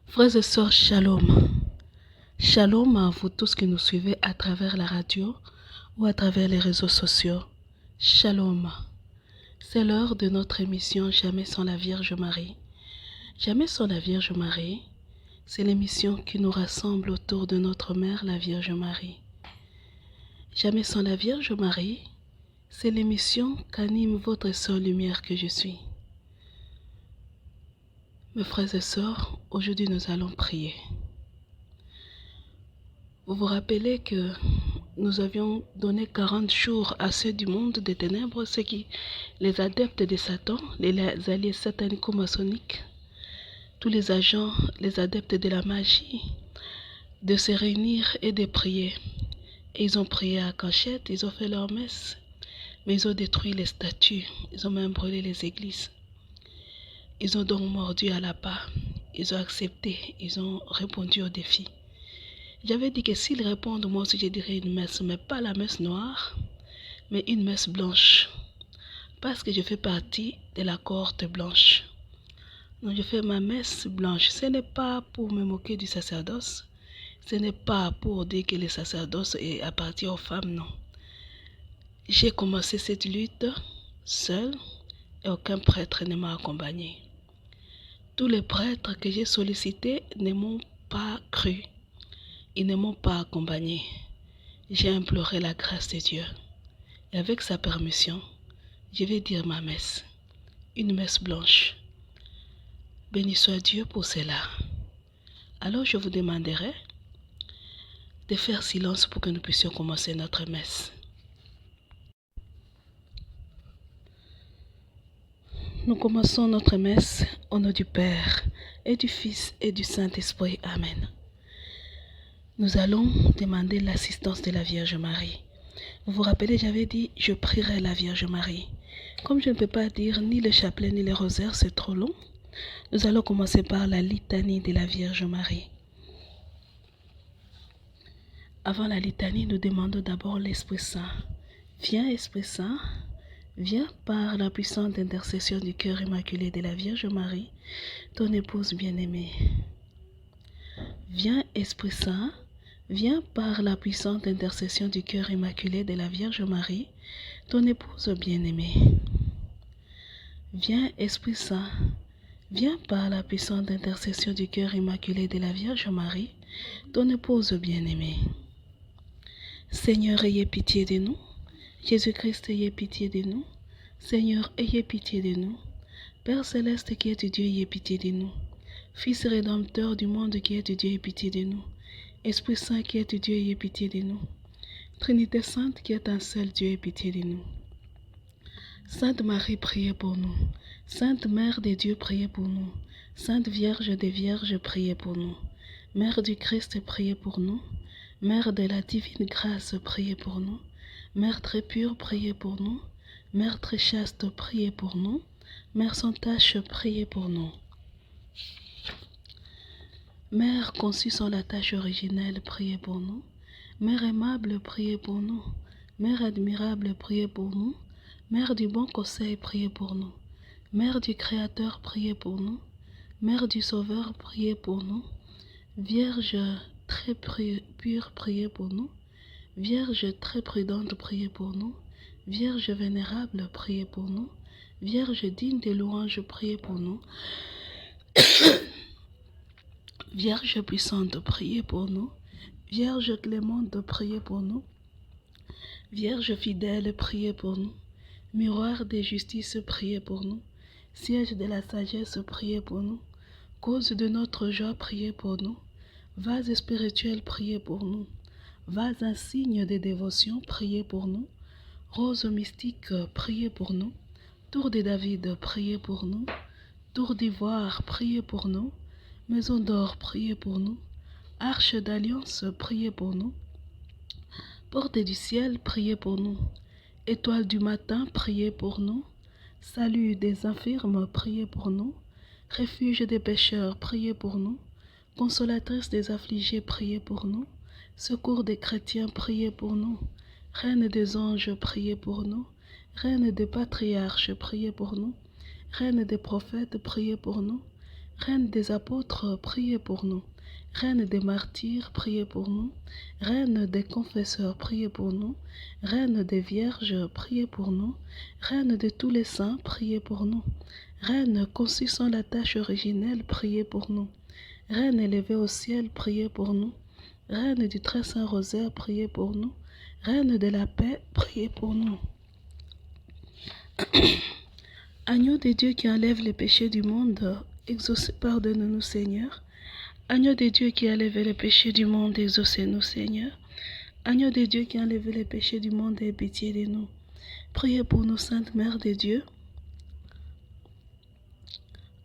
Frères et sœurs, shalom. Shalom à vous tous qui nous suivez à travers la radio ou à travers les réseaux sociaux. Shalom. C'est l'heure de notre émission Jamais sans la Vierge Marie. Jamais sans la Vierge Marie, c'est l'émission qui nous rassemble autour de notre mère, la Vierge Marie. Jamais sans la Vierge Marie, c'est l'émission qu'anime votre sœur lumière que je suis. Mes frères et sœurs, aujourd'hui nous allons prier. Vous vous rappelez que nous avions donné 40 jours à ceux du monde des ténèbres, les adeptes de Satan, les alliés satanico-maçonniques, tous les agents, les adeptes de la magie, de se réunir et de prier. Et ils ont prié à cachette, ils ont fait leur messe, mais ils ont détruit les statues, ils ont même brûlé les églises. Ils ont donc mordu à la part, ils ont accepté, ils ont répondu au défi. J'avais dit que s'ils répondent, moi aussi je dirais une messe, mais pas la messe noire, mais une messe blanche. Parce que je fais partie de la cohorte blanche. Donc je fais ma messe blanche. Ce n'est pas pour me moquer du sacerdoce. Ce n'est pas pour dire que le sacerdoce appartient aux femmes, non. J'ai commencé cette lutte seule et aucun prêtre ne m'a accompagné. Tous les prêtres que j'ai sollicités ne m'ont pas cru. Ils ne m'ont pas accompagné. J'ai imploré la grâce de Dieu. Et avec sa permission, je vais dire ma messe. Une messe blanche. Béni soit Dieu pour cela. Alors je vous demanderai de faire silence pour que nous puissions commencer notre messe. Nous commençons notre messe au nom du Père et du Fils et du Saint-Esprit. Amen. Nous allons demander l'assistance de la Vierge Marie. Vous vous rappelez, j'avais dit, je prierai la Vierge Marie. Comme je ne peux pas dire ni le chapelet ni le rosaire, c'est trop long, nous allons commencer par la litanie de la Vierge Marie. Avant la litanie, nous demandons d'abord l'Esprit Saint. Viens, Esprit Saint, viens par la puissante intercession du cœur immaculé de la Vierge Marie, ton épouse bien-aimée. Viens, Esprit Saint, viens par la puissante intercession du cœur immaculé de la Vierge Marie, ton épouse bien-aimée. Viens, Esprit Saint, viens par la puissante intercession du cœur immaculé de la Vierge Marie, ton épouse bien-aimée. Seigneur, ayez pitié de nous. Jésus-Christ, ayez pitié de nous. Seigneur, ayez pitié de nous. Père céleste qui es Dieu, ayez pitié de nous. Fils rédempteur du monde qui es Dieu, ayez pitié de nous. Esprit Saint qui est Dieu, ayez pitié de nous. Trinité Sainte qui est un seul Dieu, ayez pitié de nous. Sainte Marie, priez pour nous. Sainte Mère de Dieu, priez pour nous. Sainte Vierge des Vierges, priez pour nous. Mère du Christ, priez pour nous. Mère de la divine grâce, priez pour nous. Mère très pure, priez pour nous. Mère très chaste, priez pour nous. Mère sans tache, priez pour nous. Mère conçue sans la tache originelle, priez pour nous. Mère aimable, priez pour nous. Mère admirable, priez pour nous. Mère du bon conseil, priez pour nous. Mère du Créateur, priez pour nous. Mère du Sauveur, priez pour nous. Vierge très pure, priez pour nous. Vierge très prudente, priez pour nous. Vierge vénérable, priez pour nous. Vierge digne de louange, priez pour nous. Vierge puissante, priez pour nous. Vierge clémente, priez pour nous. Vierge fidèle, priez pour nous. Miroir de justice, priez pour nous. Siège de la sagesse, priez pour nous. Cause de notre joie, priez pour nous. Vase spirituel, priez pour nous. Vase insigne de dévotion, priez pour nous. Rose mystique, priez pour nous. Tour de David, priez pour nous. Tour d'ivoire, priez pour nous. Maison d'or, priez pour nous. Arche d'alliance, priez pour nous. Porte du ciel, priez pour nous. Étoile du matin, priez pour nous. Salut des infirmes, priez pour nous. Refuge des pécheurs, priez pour nous. Consolatrice des affligés, priez pour nous. Secours des chrétiens, priez pour nous. Reine des anges, priez pour nous. Reine des patriarches, priez pour nous. Reine des prophètes, priez pour nous. Reine des apôtres, priez pour nous. Reine des martyrs, priez pour nous. Reine des confesseurs, priez pour nous. Reine des vierges, priez pour nous. Reine de tous les saints, priez pour nous. Reine conçue sans la tâche originelle, priez pour nous. Reine élevée au ciel, priez pour nous. Reine du très saint rosaire, priez pour nous. Reine de la paix, priez pour nous. Agneau de Dieu qui enlève les péchés du monde, pardonne-nous Seigneur. Agneau de Dieu qui a enlevé les péchés du monde, exaucez-nous Seigneur. Agneau de Dieu qui a enlevé les péchés du monde, aie pitié de nous. Priez pour nous, Sainte Mère de Dieu,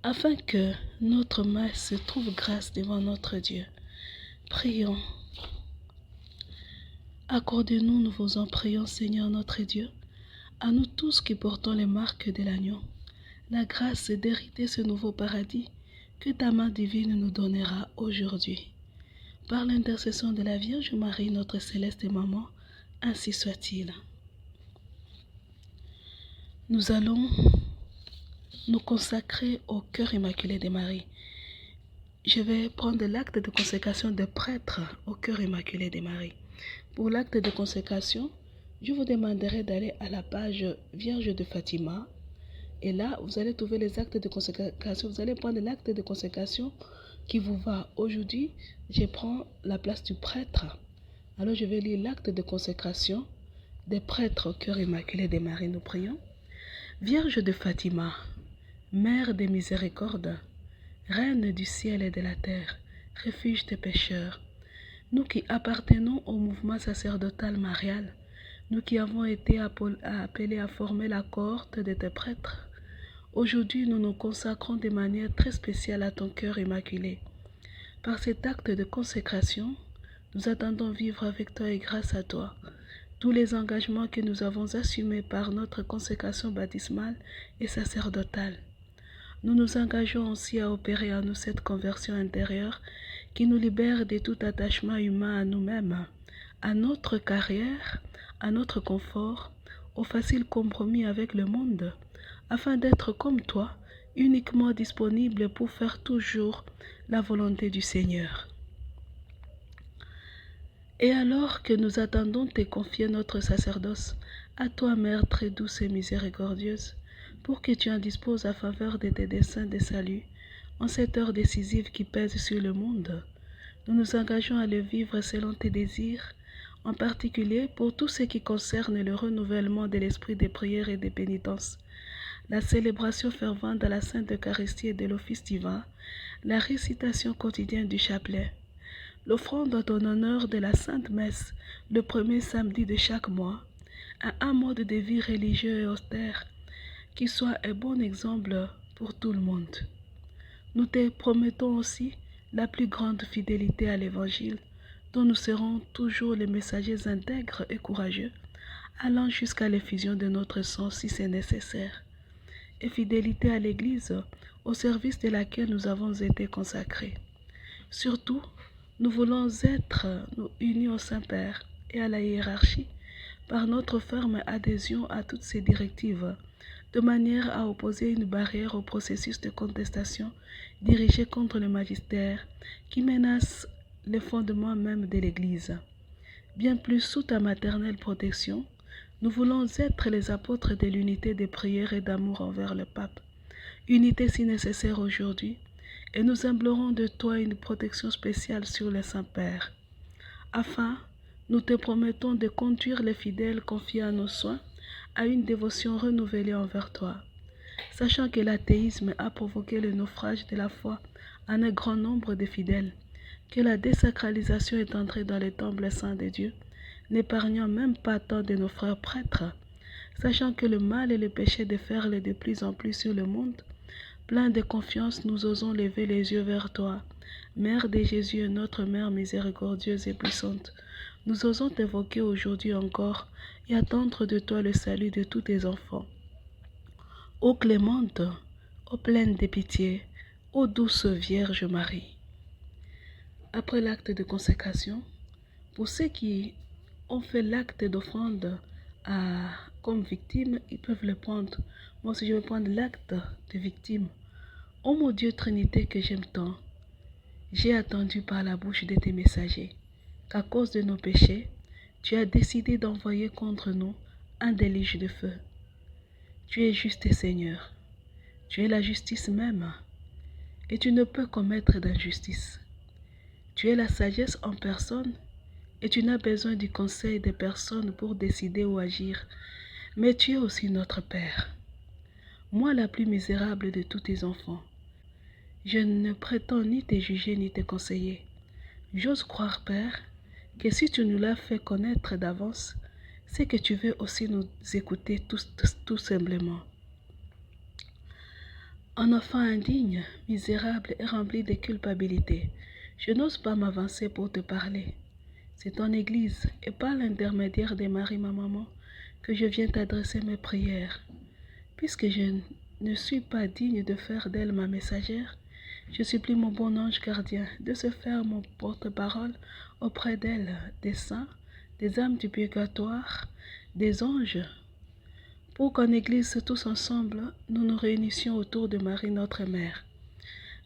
afin que notre messe trouve grâce devant notre Dieu. Prions. Accordez-nous, nous vous en prions, Seigneur notre Dieu, à nous tous qui portons les marques de l'agneau, la grâce d'hériter ce nouveau paradis que ta main divine nous donnera aujourd'hui. Par l'intercession de la Vierge Marie, notre céleste maman, ainsi soit-il. Nous allons nous consacrer au cœur immaculé de Marie. Je vais prendre l'acte de consécration de prêtre au cœur immaculé de Marie. Pour l'acte de consécration, je vous demanderai d'aller à la page Vierge de Fatima. Et là, vous allez trouver les actes de consécration. Vous allez prendre l'acte de consécration qui vous va. Aujourd'hui, je prends la place du prêtre. Alors, je vais lire l'acte de consécration des prêtres au cœur immaculé de Marie. Nous prions. Vierge de Fatima, Mère des miséricordes, Reine du ciel et de la terre, refuge des pécheurs, nous qui appartenons au mouvement sacerdotal marial, nous qui avons été appelés à former la cohorte de tes prêtres, aujourd'hui nous nous consacrons de manière très spéciale à ton cœur immaculé. Par cet acte de consécration, nous attendons vivre avec toi et grâce à toi tous les engagements que nous avons assumés par notre consécration baptismale et sacerdotale. Nous nous engageons aussi à opérer en nous cette conversion intérieure qui nous libère de tout attachement humain à nous-mêmes, à notre carrière, à notre confort, au facile compromis avec le monde, afin d'être comme toi, uniquement disponible pour faire toujours la volonté du Seigneur. Et alors que nous attendons de te confier notre sacerdoce, à toi, Mère très douce et miséricordieuse, pour que tu en disposes à faveur de tes desseins de salut, en cette heure décisive qui pèse sur le monde, nous nous engageons à le vivre selon tes désirs, en particulier pour tout ce qui concerne le renouvellement de l'esprit des prières et des pénitences, la célébration fervente de la Sainte Eucharistie et de l'office divin, la récitation quotidienne du chapelet, l'offrande en ton honneur de la Sainte Messe le premier samedi de chaque mois, un mode de vie religieux et austère qui soit un bon exemple pour tout le monde. Nous te promettons aussi la plus grande fidélité à l'Évangile, dont nous serons toujours les messagers intègres et courageux, allant jusqu'à l'effusion de notre sang si c'est nécessaire, et fidélité à l'Église, au service de laquelle nous avons été consacrés. Surtout, nous voulons être unis au Saint-Père et à la hiérarchie par notre ferme adhésion à toutes ces directives, de manière à opposer une barrière au processus de contestation dirigé contre le magistère qui menace les fondements même de l'Église. Bien plus sous ta maternelle protection, nous voulons être les apôtres de l'unité de prière et d'amour envers le Pape, unité si nécessaire aujourd'hui, et nous implorons de toi une protection spéciale sur le Saint-Père. Afin, nous te promettons de conduire les fidèles confiés à nos soins à une dévotion renouvelée envers toi. Sachant que l'athéisme a provoqué le naufrage de la foi en un grand nombre de fidèles, que la désacralisation est entrée dans les temples saints de Dieu, n'épargnant même pas tant de nos frères prêtres, sachant que le mal et le péché déferlent de plus en plus sur le monde, plein de confiance, nous osons lever les yeux vers toi, Mère de Jésus, notre Mère miséricordieuse et puissante. Nous osons t'évoquer aujourd'hui encore et attendre de toi le salut de tous tes enfants. Ô clémente, ô pleine de pitié, ô douce Vierge Marie. Après l'acte de consécration, pour ceux qui ont fait l'acte d'offrande comme victime, ils peuvent le prendre. Moi aussi, je vais prendre l'acte de victime Ô mon Dieu Trinité que j'aime tant, j'ai attendu par la bouche de tes messagers qu'à cause de nos péchés, tu as décidé d'envoyer contre nous un déluge de feu. Tu es juste Seigneur, tu es la justice même, et tu ne peux commettre d'injustice. Tu es la sagesse en personne, et tu n'as besoin du conseil des personnes pour décider ou agir, mais tu es aussi notre Père. Moi, la plus misérable de tous tes enfants, je ne prétends ni te juger ni te conseiller. J'ose croire, Père, que si tu nous l'as fait connaître d'avance, c'est que tu veux aussi nous écouter tout simplement. Un enfant indigne, misérable et rempli de culpabilité, je n'ose pas m'avancer pour te parler. C'est ton Église et par l'intermédiaire de Marie, ma maman, que je viens t'adresser mes prières. Puisque je ne suis pas digne de faire d'elle ma messagère, je supplie mon bon ange gardien de se faire mon porte-parole auprès d'elle, des saints, des âmes du purgatoire, des anges, pour qu'en Église tous ensemble, nous nous réunissions autour de Marie notre Mère.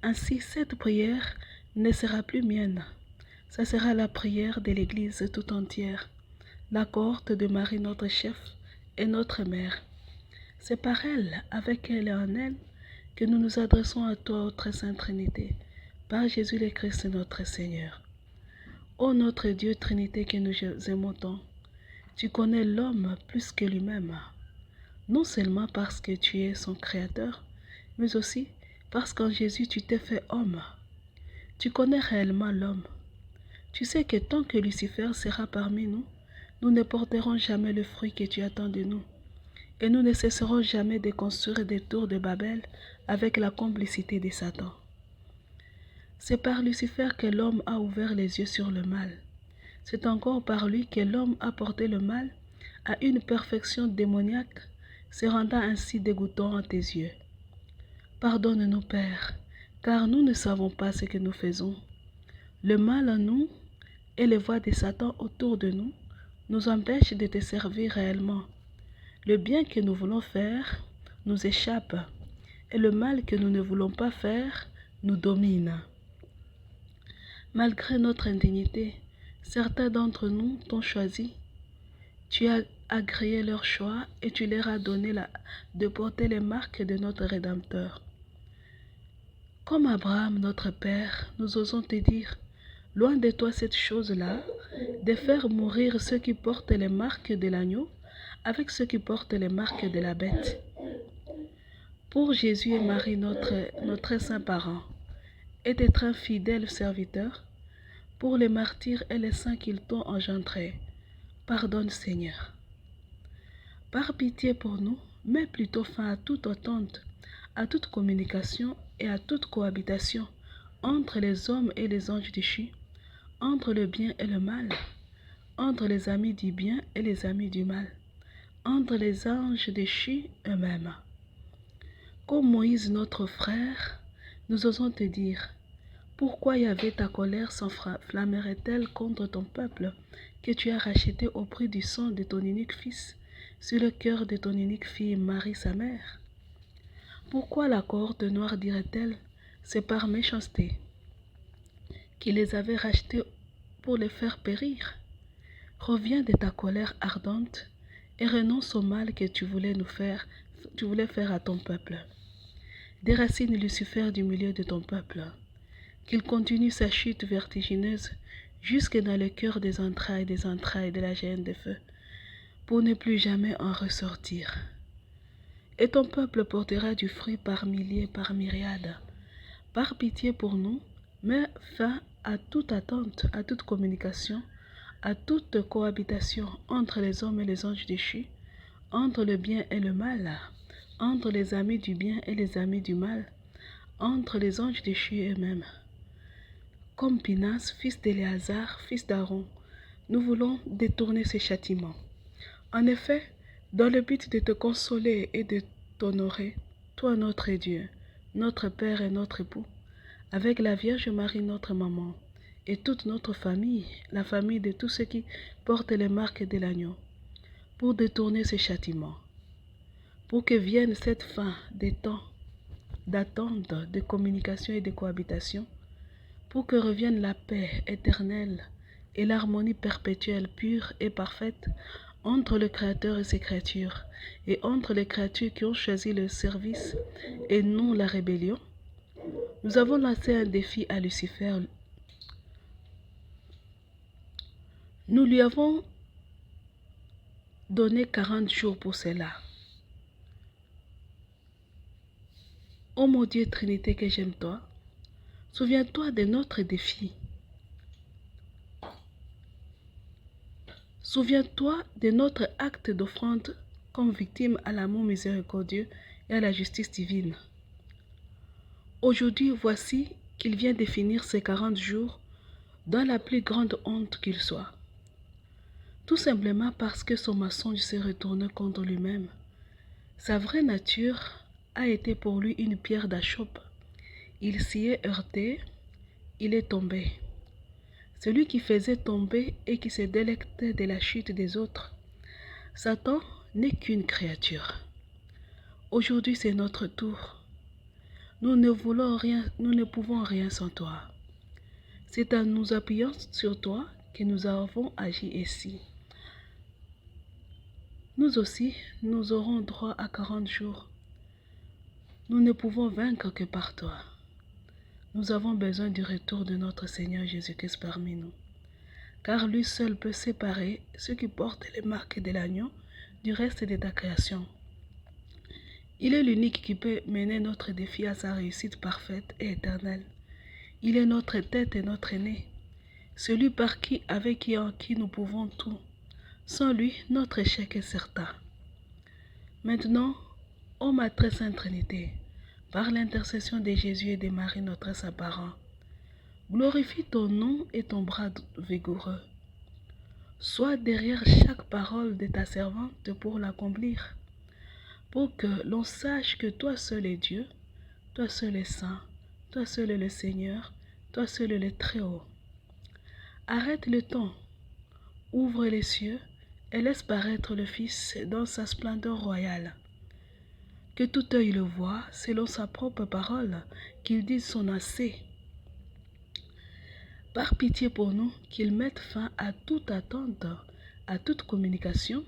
Ainsi, cette prière ne sera plus mienne, ça sera la prière de l'Église tout entière, la cohorte de Marie notre chef et notre Mère. C'est par elle, avec elle et en elle, que nous nous adressons à toi, ô très sainte Trinité, par Jésus le Christ notre Seigneur. Ô notre Dieu Trinité que nous aimons tant, tu connais l'homme plus que lui-même, non seulement parce que tu es son Créateur, mais aussi parce qu'en Jésus tu t'es fait homme. Tu connais réellement l'homme. Tu sais que tant que Lucifer sera parmi nous, nous ne porterons jamais le fruit que tu attends de nous. Et nous ne cesserons jamais de construire des tours de Babel avec la complicité de Satan. C'est par Lucifer que l'homme a ouvert les yeux sur le mal. C'est encore par lui que l'homme a porté le mal à une perfection démoniaque, se rendant ainsi dégoûtant à tes yeux. Pardonne-nous, Père, car nous ne savons pas ce que nous faisons. Le mal en nous et les voix de Satan autour de nous empêchent de te servir réellement. Le bien que nous voulons faire nous échappe, et le mal que nous ne voulons pas faire nous domine. Malgré notre indignité, certains d'entre nous t'ont choisi. Tu as agréé leur choix et tu leur as donné de porter les marques de notre Rédempteur. Comme Abraham, notre Père, nous osons te dire, loin de toi cette chose-là, de faire mourir ceux qui portent les marques de l'agneau avec ceux qui portent les marques de la bête. Pour Jésus et Marie, notre saint parent, et d'être un fidèle serviteur, pour les martyrs et les saints qu'ils t'ont engendrés, pardonne Seigneur. Par pitié pour nous, mets plutôt fin à toute entente, à toute communication et à toute cohabitation entre les hommes et les anges déchus, entre le bien et le mal, entre les amis du bien et les amis du mal, entre les anges déchus eux-mêmes. Comme Moïse notre frère, nous osons te dire, pourquoi Yahvé ta colère s'enflammerait-elle contre ton peuple que tu as racheté au prix du sang de ton unique fils sur le cœur de ton unique fille Marie sa mère? Pourquoi la cohorte noire dirait-elle, c'est par méchanceté qu'il les avait rachetés pour les faire périr? Reviens de ta colère ardente et renonce au mal que tu voulais faire à ton peuple. Déracine Lucifer du milieu de ton peuple, qu'il continue sa chute vertigineuse jusque dans le cœur des entrailles de la géhenne de feu, pour ne plus jamais en ressortir. Et ton peuple portera du fruit par milliers, par myriades. Par pitié pour nous, mets fin à toute attente, à toute communication, à toute cohabitation entre les hommes et les anges déchus, entre le bien et le mal, entre les amis du bien et les amis du mal, entre les anges déchus eux-mêmes. Comme Pinas, fils d'Éléazar, fils d'Aaron, nous voulons détourner ces châtiments. En effet, dans le but de te consoler et de t'honorer, toi notre Dieu, notre Père et notre époux, avec la Vierge Marie notre maman, et toute notre famille, la famille de tous ceux qui portent les marques de l'agneau, pour détourner ces châtiments, pour que vienne cette fin des temps, d'attente, de communication et de cohabitation, pour que revienne la paix éternelle et l'harmonie perpétuelle, pure et parfaite entre le Créateur et ses créatures, et entre les créatures qui ont choisi le service et non la rébellion. Nous avons lancé un défi à Lucifer. Nous lui avons donné 40 jours pour cela. Ô mon Dieu Trinité que j'aime toi, souviens-toi de notre défi. Souviens-toi de notre acte d'offrande comme victime à l'amour miséricordieux et à la justice divine. Aujourd'hui, voici qu'il vient définir ces 40 jours dans la plus grande honte qu'il soit. Tout simplement parce que son mensonge s'est retourné contre lui-même. Sa vraie nature a été pour lui une pierre d'achoppe. Il s'y est heurté, il est tombé. Celui qui faisait tomber et qui se délectait de la chute des autres. Satan n'est qu'une créature. Aujourd'hui, c'est notre tour. Nous ne voulons rien, nous ne pouvons rien sans toi. C'est en nous appuyant sur toi que nous avons agi ici. Nous aussi, nous aurons droit à 40 jours. Nous ne pouvons vaincre que par toi. Nous avons besoin du retour de notre Seigneur Jésus-Christ parmi nous, car lui seul peut séparer ceux qui portent les marques de l'agneau du reste de ta création. Il est l'unique qui peut mener notre défi à sa réussite parfaite et éternelle. Il est notre tête et notre aîné, celui par qui, avec et en qui nous pouvons tout. Sans lui, notre échec est certain. Maintenant, ô ma très sainte Trinité, par l'intercession de Jésus et de Marie, notre saint parent, glorifie ton nom et ton bras vigoureux. Sois derrière chaque parole de ta servante pour l'accomplir, pour que l'on sache que toi seul est Dieu, toi seul est saint, toi seul est le Seigneur, toi seul est le Très-Haut. Arrête le temps, ouvre les cieux et laisse paraître le Fils dans sa splendeur royale. Que tout œil le voie selon sa propre parole, qu'il dise son assez. Par pitié pour nous, qu'il mette fin à toute attente, à toute communication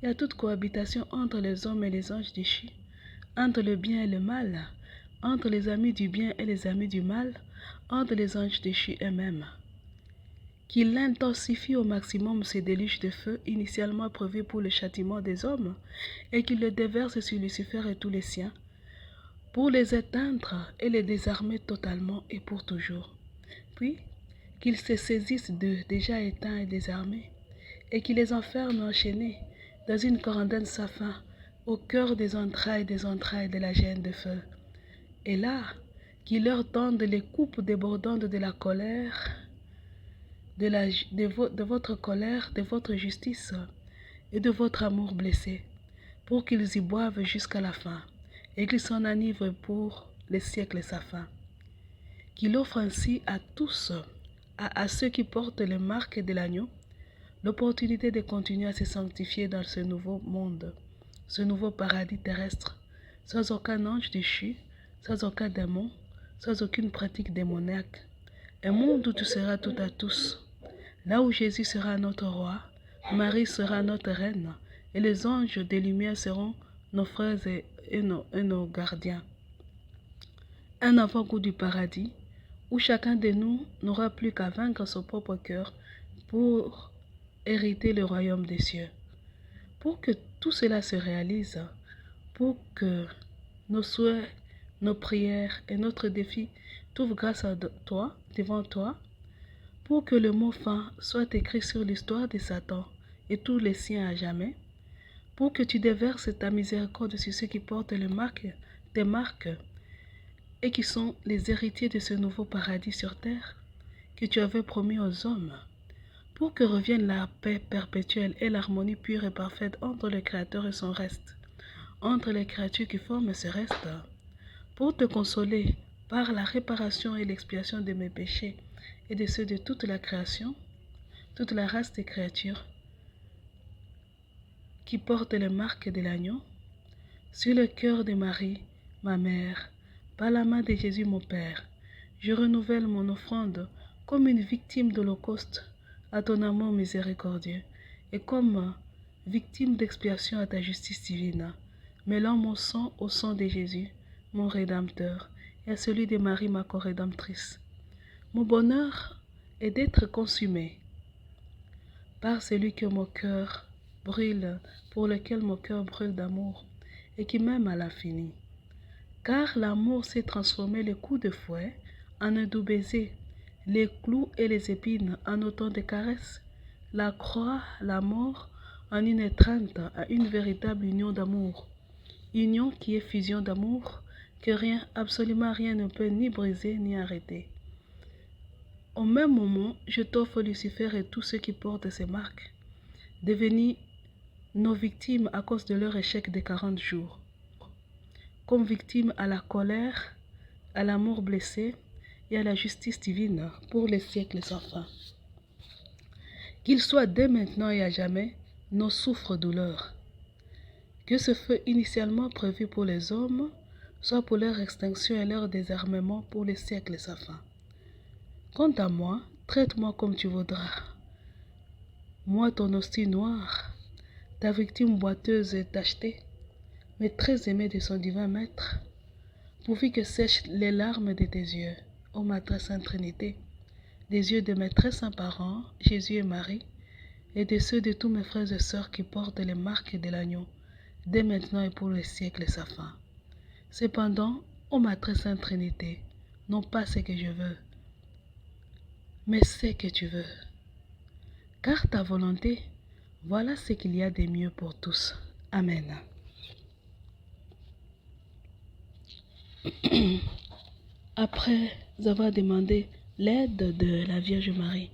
et à toute cohabitation entre les hommes et les anges déchus, entre le bien et le mal, entre les amis du bien et les amis du mal, entre les anges déchus eux-mêmes. Qu'il intensifie au maximum ces déluges de feu initialement prévus pour le châtiment des hommes et qu'il le déverse sur Lucifer et tous les siens pour les éteindre et les désarmer totalement et pour toujours. Puis, qu'il se saisisse d'eux déjà éteints et désarmés et qu'il les enferme enchaînés dans une quarantaine sans fin au cœur des entrailles de la gêne de feu. Et là, qu'il leur tende les coupes débordantes de la colère, de votre colère, de votre justice et de votre amour blessé, pour qu'ils y boivent jusqu'à la fin, et qu'ils s'en enivrent pour les siècles sans fin. Qu'il offre ainsi à tous, à ceux qui portent les marques de l'agneau, l'opportunité de continuer à se sanctifier dans ce nouveau monde, ce nouveau paradis terrestre, sans aucun ange déchu, sans aucun démon, sans aucune pratique démoniaque. Un monde où tu seras tout à tous, là où Jésus sera notre roi, Marie sera notre reine, et les anges des lumières seront nos frères et nos gardiens. Un avant-goût du paradis, où chacun de nous n'aura plus qu'à vaincre son propre cœur pour hériter le royaume des cieux. Pour que tout cela se réalise, pour que nos souhaits, nos prières et notre défi trouvent grâce à toi, devant toi, pour que le mot fin soit écrit sur l'histoire de Satan et tous les siens à jamais, pour que tu déverses ta miséricorde sur ceux qui portent tes marques et qui sont les héritiers de ce nouveau paradis sur terre que tu avais promis aux hommes, pour que revienne la paix perpétuelle et l'harmonie pure et parfaite entre le Créateur et son reste, entre les créatures qui forment ce reste, pour te consoler par la réparation et l'expiation de mes péchés et de ceux de toute la création, toute la race des créatures qui portent les marques de l'agneau, sur le cœur de Marie, ma mère, Par la main de Jésus mon Père, je renouvelle mon offrande comme une victime d'holocauste à ton amour miséricordieux et comme victime d'expiation à ta justice divine, mêlant mon sang au sang de Jésus, mon Rédempteur, et à celui de Marie, ma co-rédemptrice. Mon bonheur est d'être consumé par celui que mon cœur brûle, pour lequel mon cœur brûle d'amour et qui m'aime à l'infini. Car l'amour s'est transformé les coups de fouet en un doux baiser, les clous et les épines en autant de caresses, la croix, la mort en une étreinte à une véritable union d'amour. Union qui est fusion d'amour, que rien, absolument rien ne peut ni briser ni arrêter. Au même moment, je t'offre Lucifer et tous ceux qui portent ces marques, devenus nos victimes à cause de leur échec des 40 jours, comme victimes à la colère, à l'amour blessé et à la justice divine pour les siècles sans fin. Qu'ils soient dès maintenant et à jamais nos souffres-douleurs. Que ce feu initialement prévu pour les hommes soit pour leur extinction et leur désarmement pour les siècles sans fin. Quant à moi, traite-moi comme tu voudras. Moi, ton hostie noire, ta victime boiteuse et tachetée, mais très aimée de son divin maître, pourvu que sèchent les larmes de tes yeux, ô ma très sainte Trinité, des yeux de mes très saints parents, Jésus et Marie, et de ceux de tous mes frères et sœurs qui portent les marques de l'agneau, dès maintenant et pour les siècles sans fin. Cependant, ô ma très sainte Trinité, non pas ce que je veux, mais ce que tu veux. Car ta volonté, voilà ce qu'il y a de mieux pour tous. Amen. Après avoir demandé l'aide de la Vierge Marie,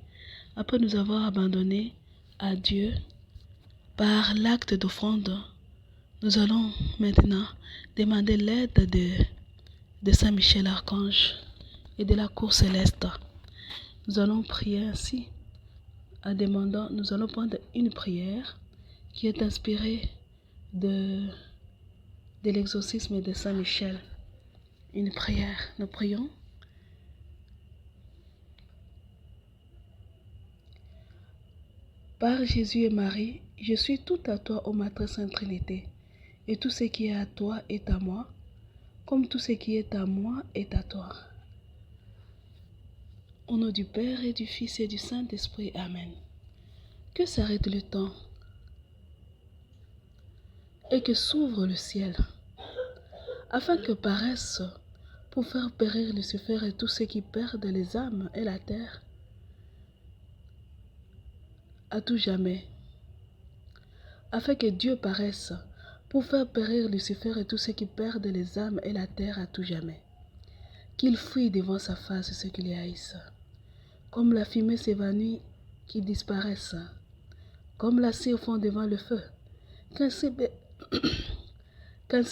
après nous avoir abandonnés à Dieu par l'acte d'offrande, nous allons maintenant demander l'aide de Saint Michel Archange et de la cour céleste. Nous allons prier ainsi, nous allons prendre une prière qui est inspirée de l'exorcisme de Saint Michel. Une prière, nous prions. Par Jésus et Marie, je suis tout à toi, ô ma très sainte Trinité, et tout ce qui est à toi est à moi, comme tout ce qui est à moi est à toi. Au nom du Père et du Fils et du Saint-Esprit, Amen. Que s'arrête le temps et que s'ouvre le ciel, afin que paraisse pour faire périr Lucifer et tous ceux qui perdent les âmes et la terre à tout jamais, afin que Dieu paraisse pour faire périr Lucifer et tous ceux qui perdent les âmes et la terre à tout jamais, qu'il fuit devant sa face ceux qui les haïssent, comme la fumée s'évanouit, qu'ils disparaissent, comme la cire fond devant le feu, qu'ainsi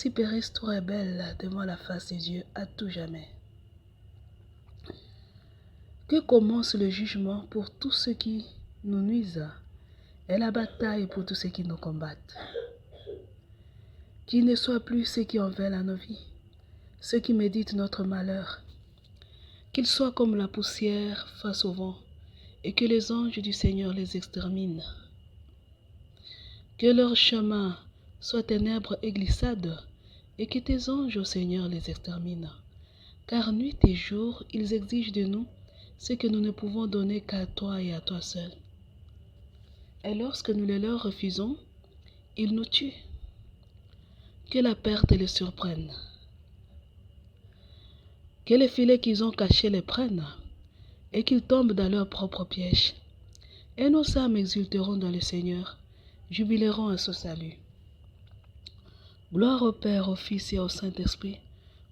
périsse tout rebelle devant la face de Dieu à tout jamais. Que commence le jugement pour tous ceux qui nous nuisent et la bataille pour tous ceux qui nous combattent. Qu'il ne soit plus ceux qui en veulent à nos vies, ceux qui méditent notre malheur, qu'ils soient comme la poussière face au vent et que les anges du Seigneur les exterminent. Que leur chemin soit ténèbres et glissades et que tes anges, ô Seigneur, les exterminent. Car nuit et jour, ils exigent de nous ce que nous ne pouvons donner qu'à toi et à toi seul. Et lorsque nous les leur refusons, ils nous tuent. Que la perte les surprenne. Que les filets qu'ils ont cachés les prennent et qu'ils tombent dans leur propre piège. Et nos âmes exulteront dans le Seigneur, jubileront à ce salut. Gloire au Père, au Fils et au Saint-Esprit,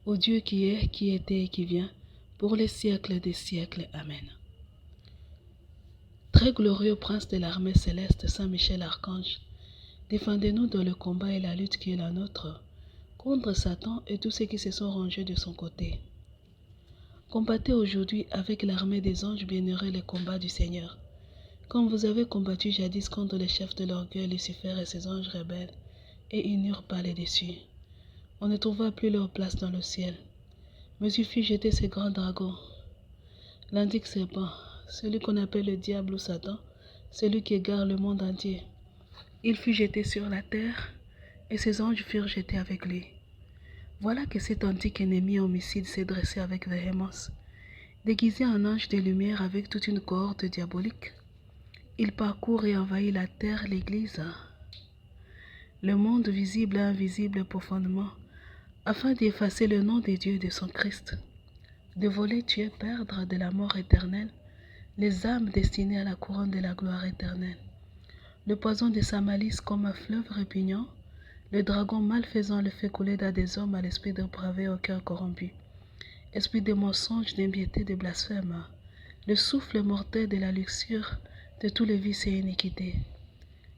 au Dieu qui est, qui était et qui vient, pour les siècles des siècles. Amen. Très glorieux prince de l'armée céleste, Saint Michel Archange, défendez-nous dans le combat et la lutte qui est la nôtre, contre Satan et tous ceux qui se sont rangés de son côté. Combattez aujourd'hui avec l'armée des anges bienheureux les combats du Seigneur, comme vous avez combattu jadis contre les chefs de l'orgueil, Lucifer et ses anges rebelles, et ils n'eurent pas les dessus. On ne trouva plus leur place dans le ciel. Mais il fit jeter ces grands dragons, l'antique serpent, celui qu'on appelle le diable ou Satan, celui qui égare le monde entier. Il fut jeté sur la terre, et ses anges furent jetés avec lui. Voilà que cet antique ennemi homicide s'est dressé avec véhémence. Déguisé en ange de lumière avec toute une cohorte diabolique, il parcourt et envahit la terre, l'Église, le monde visible et invisible profondément, afin d'effacer le nom de Dieu et de son Christ, de voler, tuer, perdre de la mort éternelle les âmes destinées à la couronne de la gloire éternelle. Le poison de sa malice comme un fleuve répugnant, le dragon malfaisant le fait couler dans des hommes à l'esprit dépravé au cœur corrompu, esprit de mensonge, d'impiété, de blasphème, le souffle mortel de la luxure, de tous les vices et iniquités.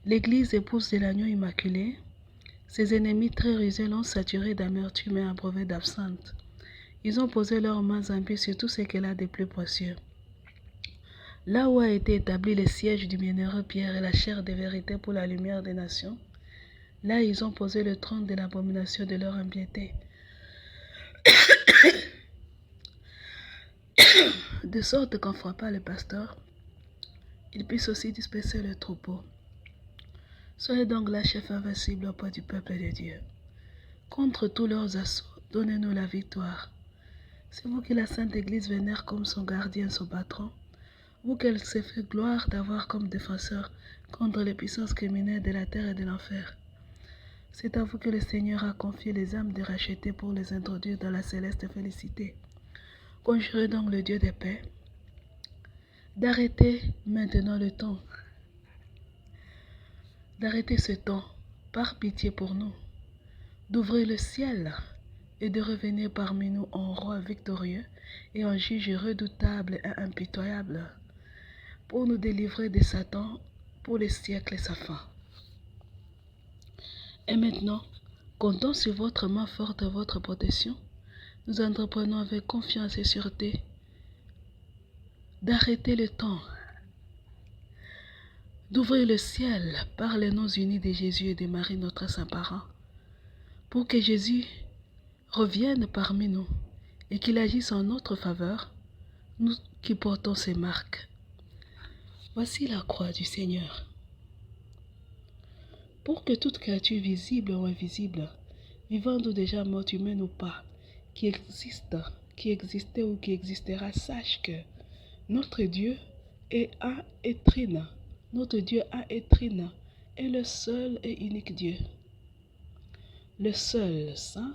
L'Église épouse de l'agneau immaculé, ses ennemis très rusés l'ont saturé d'amertume et abreuvé d'absinthe. Ils ont posé leurs mains impies sur tout ce qu'elle a de plus précieux. Là où a été établi le siège du bienheureux Pierre et la chair de vérité pour la lumière des nations, là ils ont posé le trône de l'abomination de leur impiété. De sorte qu'en frappant le pasteur, il puisse aussi disperser le troupeau. Soyez donc la chef invincible auprès du peuple de Dieu. Contre tous leurs assauts, donnez-nous la victoire. C'est vous qui la Sainte Église vénère comme son gardien, son patron, vous qu'elle s'est fait gloire d'avoir comme défenseur contre les puissances criminelles de la terre et de l'enfer. C'est à vous que le Seigneur a confié les âmes de racheter pour les introduire dans la céleste félicité. Conjurez donc le Dieu des paix d'arrêter maintenant le temps, d'arrêter ce temps, par pitié pour nous, d'ouvrir le ciel et de revenir parmi nous en roi victorieux et en juge redoutable et impitoyable, pour nous délivrer de Satan pour les siècles sans fin. Et maintenant, comptons sur votre main forte et votre protection. Nous entreprenons avec confiance et sûreté d'arrêter le temps, d'ouvrir le ciel par les noms unis de Jésus et de Marie, notre saint parent, pour que Jésus revienne parmi nous et qu'il agisse en notre faveur, nous qui portons ces marques. Voici la croix du Seigneur. Pour que toute créature visible ou invisible, vivante ou déjà morte, humaine ou pas, qui existe, qui existait ou qui existera, sache que notre Dieu est un et trine. Notre Dieu un et trine est le seul et unique Dieu, le seul Saint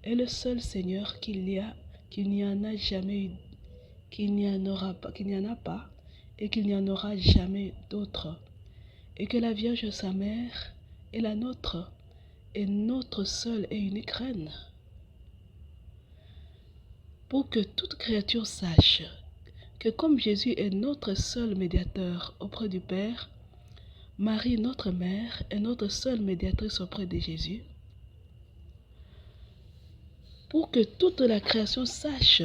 et le seul Seigneur qu'il n'y en a jamais eu, qu'il n'y en aura pas, qu'il n'y en a pas et qu'il n'y en aura jamais d'autre, et que la Vierge sa mère est la nôtre et notre seule et unique reine. Pour que toute créature sache que comme Jésus est notre seul médiateur auprès du Père, Marie, notre mère, est notre seule médiatrice auprès de Jésus. Pour que toute la création sache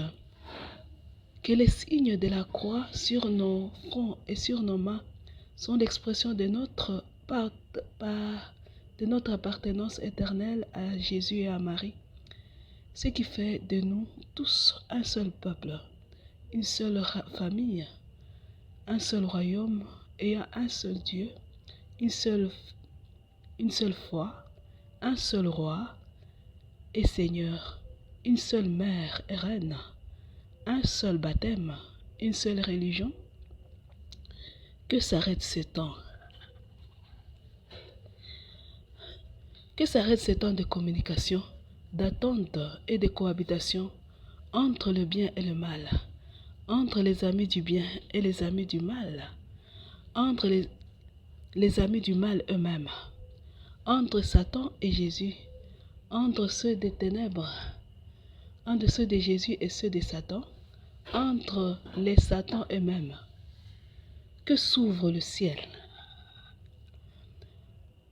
que les signes de la croix sur nos fronts et sur nos mains sont l'expression de notre appartenance éternelle à Jésus et à Marie, ce qui fait de nous tous un seul peuple, une seule famille, un seul royaume ayant un seul Dieu, une seule foi, un seul roi et Seigneur, une seule mère et reine, un seul baptême, une seule religion. Que s'arrête ce temps. Que s'arrête ce temps de communication, d'attente et de cohabitation entre le bien et le mal, entre les amis du bien et les amis du mal, entre les amis du mal eux-mêmes, entre Satan et Jésus, entre ceux des ténèbres, entre ceux de Jésus et ceux de Satan, entre les Satans eux-mêmes. Que s'ouvre le ciel.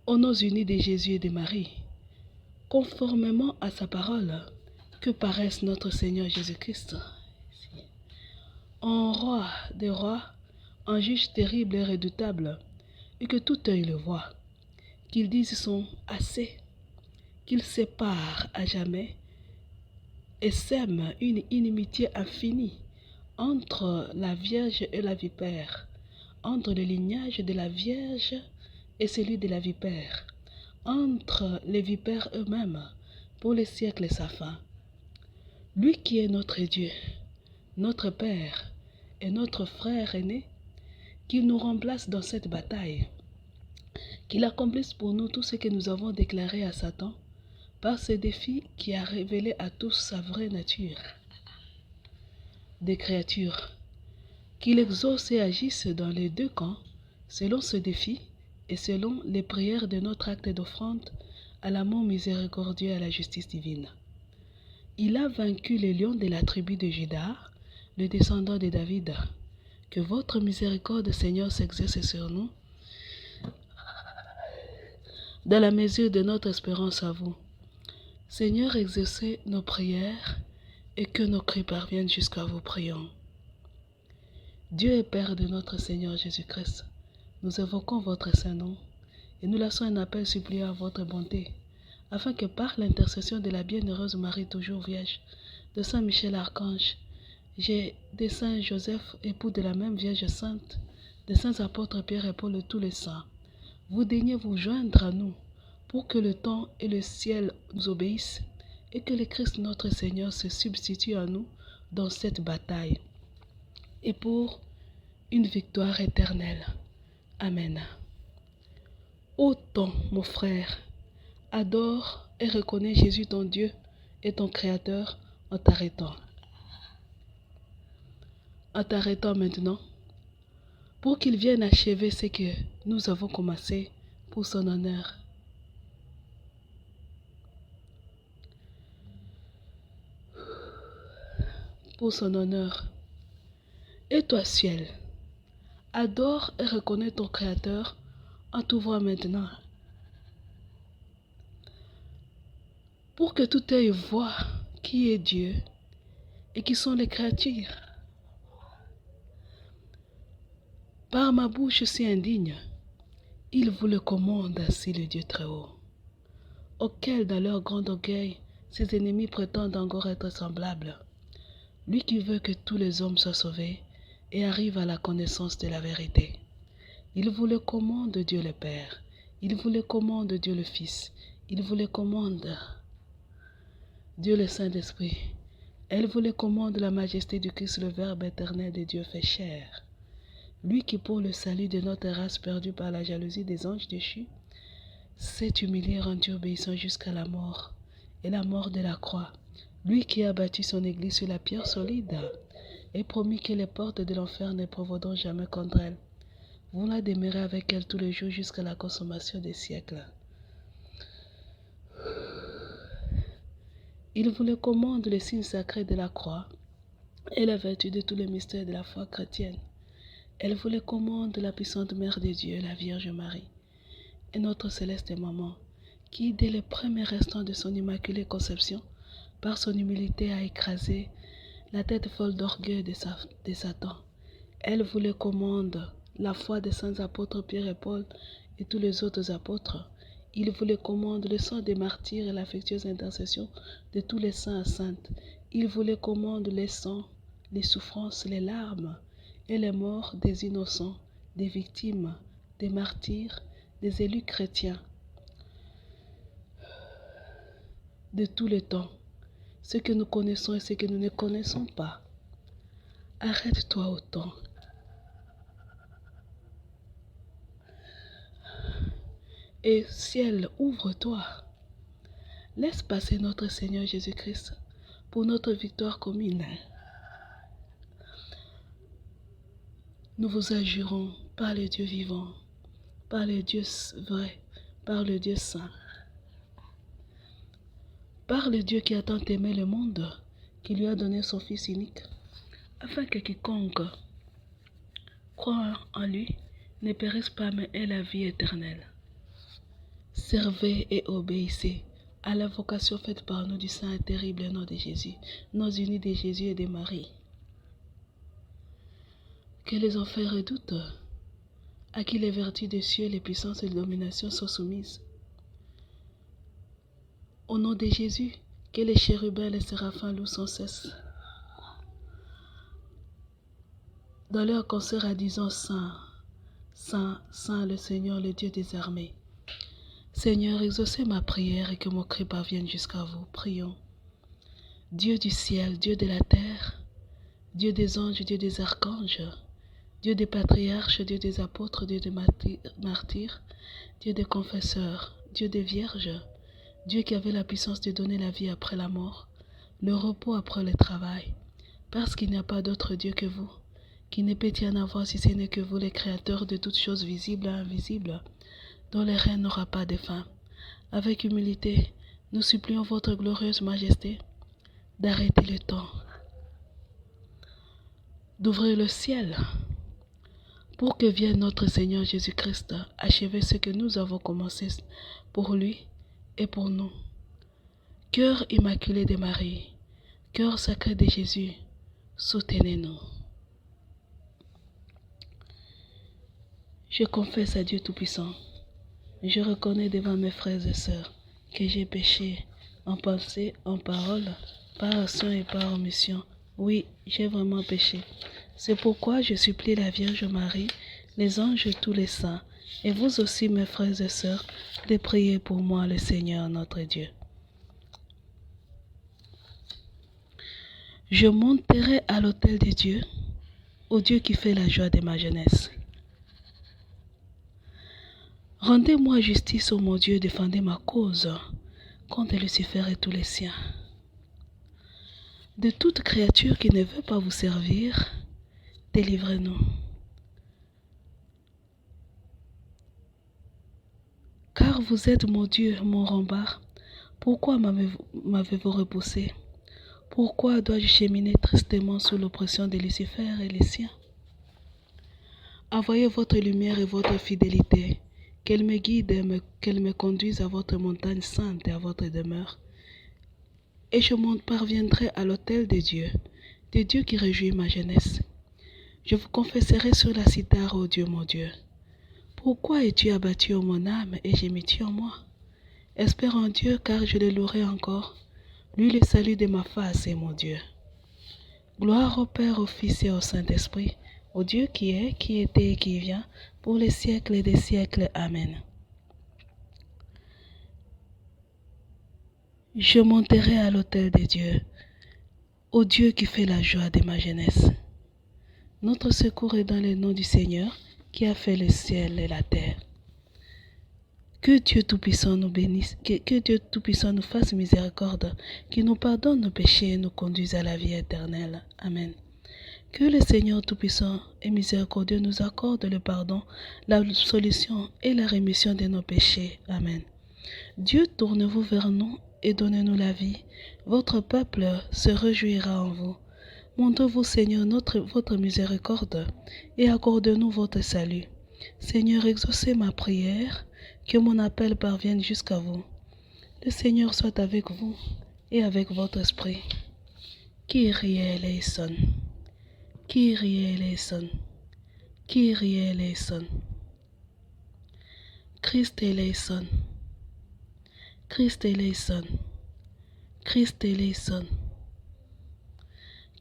Aux noms unis de Jésus et de Marie, conformément à sa parole, que paraisse notre Seigneur Jésus-Christ, en roi des rois, en juge terrible et redoutable, et que tout œil le voie, qu'il dise son assez, qu'il sépare à jamais et sème une inimitié infinie entre la Vierge et la vipère, entre le lignage de la Vierge et celui de la vipère, entre les vipères eux-mêmes, pour les siècles sans fin. Lui qui est notre Dieu, notre Père et notre frère aîné, qu'il nous remplace dans cette bataille, qu'il accomplisse pour nous tout ce que nous avons déclaré à Satan par ce défi qui a révélé à tous sa vraie nature des créatures, qu'il exauce et agisse dans les deux camps selon ce défi et selon les prières de notre acte d'offrande à l'amour miséricordieux et à la justice divine. Il a vaincu les lions de la tribu de Juda, le descendant de David. Que votre miséricorde, Seigneur, s'exerce sur nous, dans la mesure de notre espérance à vous. Seigneur, exaucez nos prières et que nos cris parviennent jusqu'à vos prions. Dieu et Père de notre Seigneur Jésus-Christ, nous évoquons votre saint nom et nous laissons un appel suppliant à votre bonté, afin que par l'intercession de la bienheureuse Marie toujours Vierge, de Saint Michel Archange, de Saint Joseph, époux de la même Vierge Sainte, des saints apôtres Pierre et Paul et tous les saints, vous daignez vous joindre à nous pour que le temps et le ciel nous obéissent et que le Christ notre Seigneur se substitue à nous dans cette bataille et pour une victoire éternelle. Amen. Ô ton, mon frère, adore et reconnais Jésus ton Dieu et ton Créateur en t'arrêtant. En t'arrêtant maintenant, pour qu'il vienne achever ce que nous avons commencé pour son honneur. Pour son honneur. Et toi, ciel, adore et reconnais ton Créateur en t'ouvrant maintenant, pour que tout œil voie qui est Dieu et qui sont les créatures. Par ma bouche si indigne, il vous le commande ainsi le Dieu très haut, auquel dans leur grand orgueil ses ennemis prétendent encore être semblables, lui qui veut que tous les hommes soient sauvés et arrivent à la connaissance de la vérité. Il vous le commande Dieu le Père, il vous le commande Dieu le Fils, il vous le commande Dieu le Saint-Esprit, elle vous le commande la majesté du Christ, le Verbe éternel de Dieu fait chair. Lui qui pour le salut de notre race perdue par la jalousie des anges déchus, s'est humilié, rendu obéissant jusqu'à la mort, et la mort de la croix. Lui qui a bâti son église sur la pierre solide, et promis que les portes de l'enfer ne prévaudront jamais contre elle. Vous la demeurez avec elle tous les jours jusqu'à la consommation des siècles. Il vous le commande le signe sacré de la croix, et la vertu de tous les mystères de la foi chrétienne. Elle vous le commande la puissante Mère de Dieu, la Vierge Marie, et notre céleste Maman, qui, dès les premiers instants de son immaculée conception, par son humilité a écrasé la tête folle d'orgueil de Satan. Elle vous le commande la foi des saints apôtres Pierre et Paul et tous les autres apôtres. Il vous le commande le sang des martyrs et l'affectueuse intercession de tous les saints et saintes. Il vous le commande les sangs, les souffrances, les larmes, et les morts des innocents, des victimes, des martyrs, des élus chrétiens, de tous les temps, ce que nous connaissons et ce que nous ne connaissons pas. Arrête-toi au temps. Et ciel, ouvre-toi. Laisse passer notre Seigneur Jésus-Christ pour notre victoire commune. Nous vous adjurons par le Dieu vivant, par le Dieu vrai, par le Dieu saint, par le Dieu qui a tant aimé le monde, qui lui a donné son Fils unique, afin que quiconque croit en lui ne périsse pas mais ait la vie éternelle. Servez et obéissez à la vocation faite par nous du saint et terrible nom de Jésus, nos unis de Jésus et de Marie. Que les enfers redoutent, à qui les vertus des cieux, les puissances et les dominations sont soumises. Au nom de Jésus, que les chérubins et les séraphins louent sans cesse. Dans leur concert à disant Saint, Saint, Saint le Seigneur, le Dieu des armées. Seigneur, exaucez ma prière et que mon cri parvienne jusqu'à vous. Prions. Dieu du ciel, Dieu de la terre, Dieu des anges, Dieu des archanges, Dieu des patriarches, Dieu des apôtres, Dieu des martyrs, Dieu des confesseurs, Dieu des vierges, Dieu qui avait la puissance de donner la vie après la mort, le repos après le travail, parce qu'il n'y a pas d'autre Dieu que vous, qui ne peut y en avoir si ce n'est que vous, les créateurs de toutes choses visibles et invisibles, dont le règne n'aura pas de fin. Avec humilité, nous supplions votre glorieuse majesté d'arrêter le temps, d'ouvrir le ciel, pour que vienne notre Seigneur Jésus-Christ achever ce que nous avons commencé pour lui et pour nous. Cœur immaculé de Marie, cœur sacré de Jésus, soutenez-nous. Je confesse à Dieu Tout-Puissant, je reconnais devant mes frères et sœurs que j'ai péché en pensée, en parole, par action et par omission. Oui, j'ai vraiment péché. C'est pourquoi je supplie la Vierge Marie, les anges et tous les saints, et vous aussi mes frères et sœurs, de prier pour moi le Seigneur notre Dieu. Je monterai à l'autel de Dieu, au Dieu qui fait la joie de ma jeunesse. Rendez-moi justice, ô mon Dieu, défendez ma cause contre Lucifer et tous les siens. De toute créature qui ne veut pas vous servir, délivrez-nous. Car vous êtes mon Dieu, mon rempart. Pourquoi m'avez-vous repoussé? Pourquoi dois-je cheminer tristement sous l'oppression de Lucifer et les siens? Envoyez votre lumière et votre fidélité, qu'elle me guide, qu'elle me conduise à votre montagne sainte et à votre demeure. Et je parviendrai à l'autel de Dieu qui réjouit ma jeunesse. Je vous confesserai sur la cithare, ô Dieu mon Dieu. Pourquoi es-tu abattu, ô mon âme, et gémis-tu en moi? Espère en Dieu, car je le louerai encore. Lui le salut de ma face est mon Dieu. Gloire au Père, au Fils et au Saint-Esprit, au Dieu qui est, qui était et qui vient, pour les siècles des siècles. Amen. Je monterai à l'autel de Dieu, au Dieu qui fait la joie de ma jeunesse. Notre secours est dans le nom du Seigneur, qui a fait le ciel et la terre. Que Dieu Tout-Puissant nous bénisse, que Dieu Tout-Puissant nous fasse miséricorde, qu'il nous pardonne nos péchés et nous conduise à la vie éternelle. Amen. Que le Seigneur Tout-Puissant et miséricordieux nous accorde le pardon, l'absolution et la rémission de nos péchés. Amen. Dieu, tournez-vous vers nous et donnez-nous la vie. Votre peuple se réjouira en vous. Montrez-vous, Seigneur, votre miséricorde et accorde-nous votre salut. Seigneur, exaucez ma prière, que mon appel parvienne jusqu'à vous. Le Seigneur soit avec vous et avec votre esprit. Kyrie eleison. Kyrie eleison. Kyrie eleison. Christ eleison. Christ eleison. Christ eleison.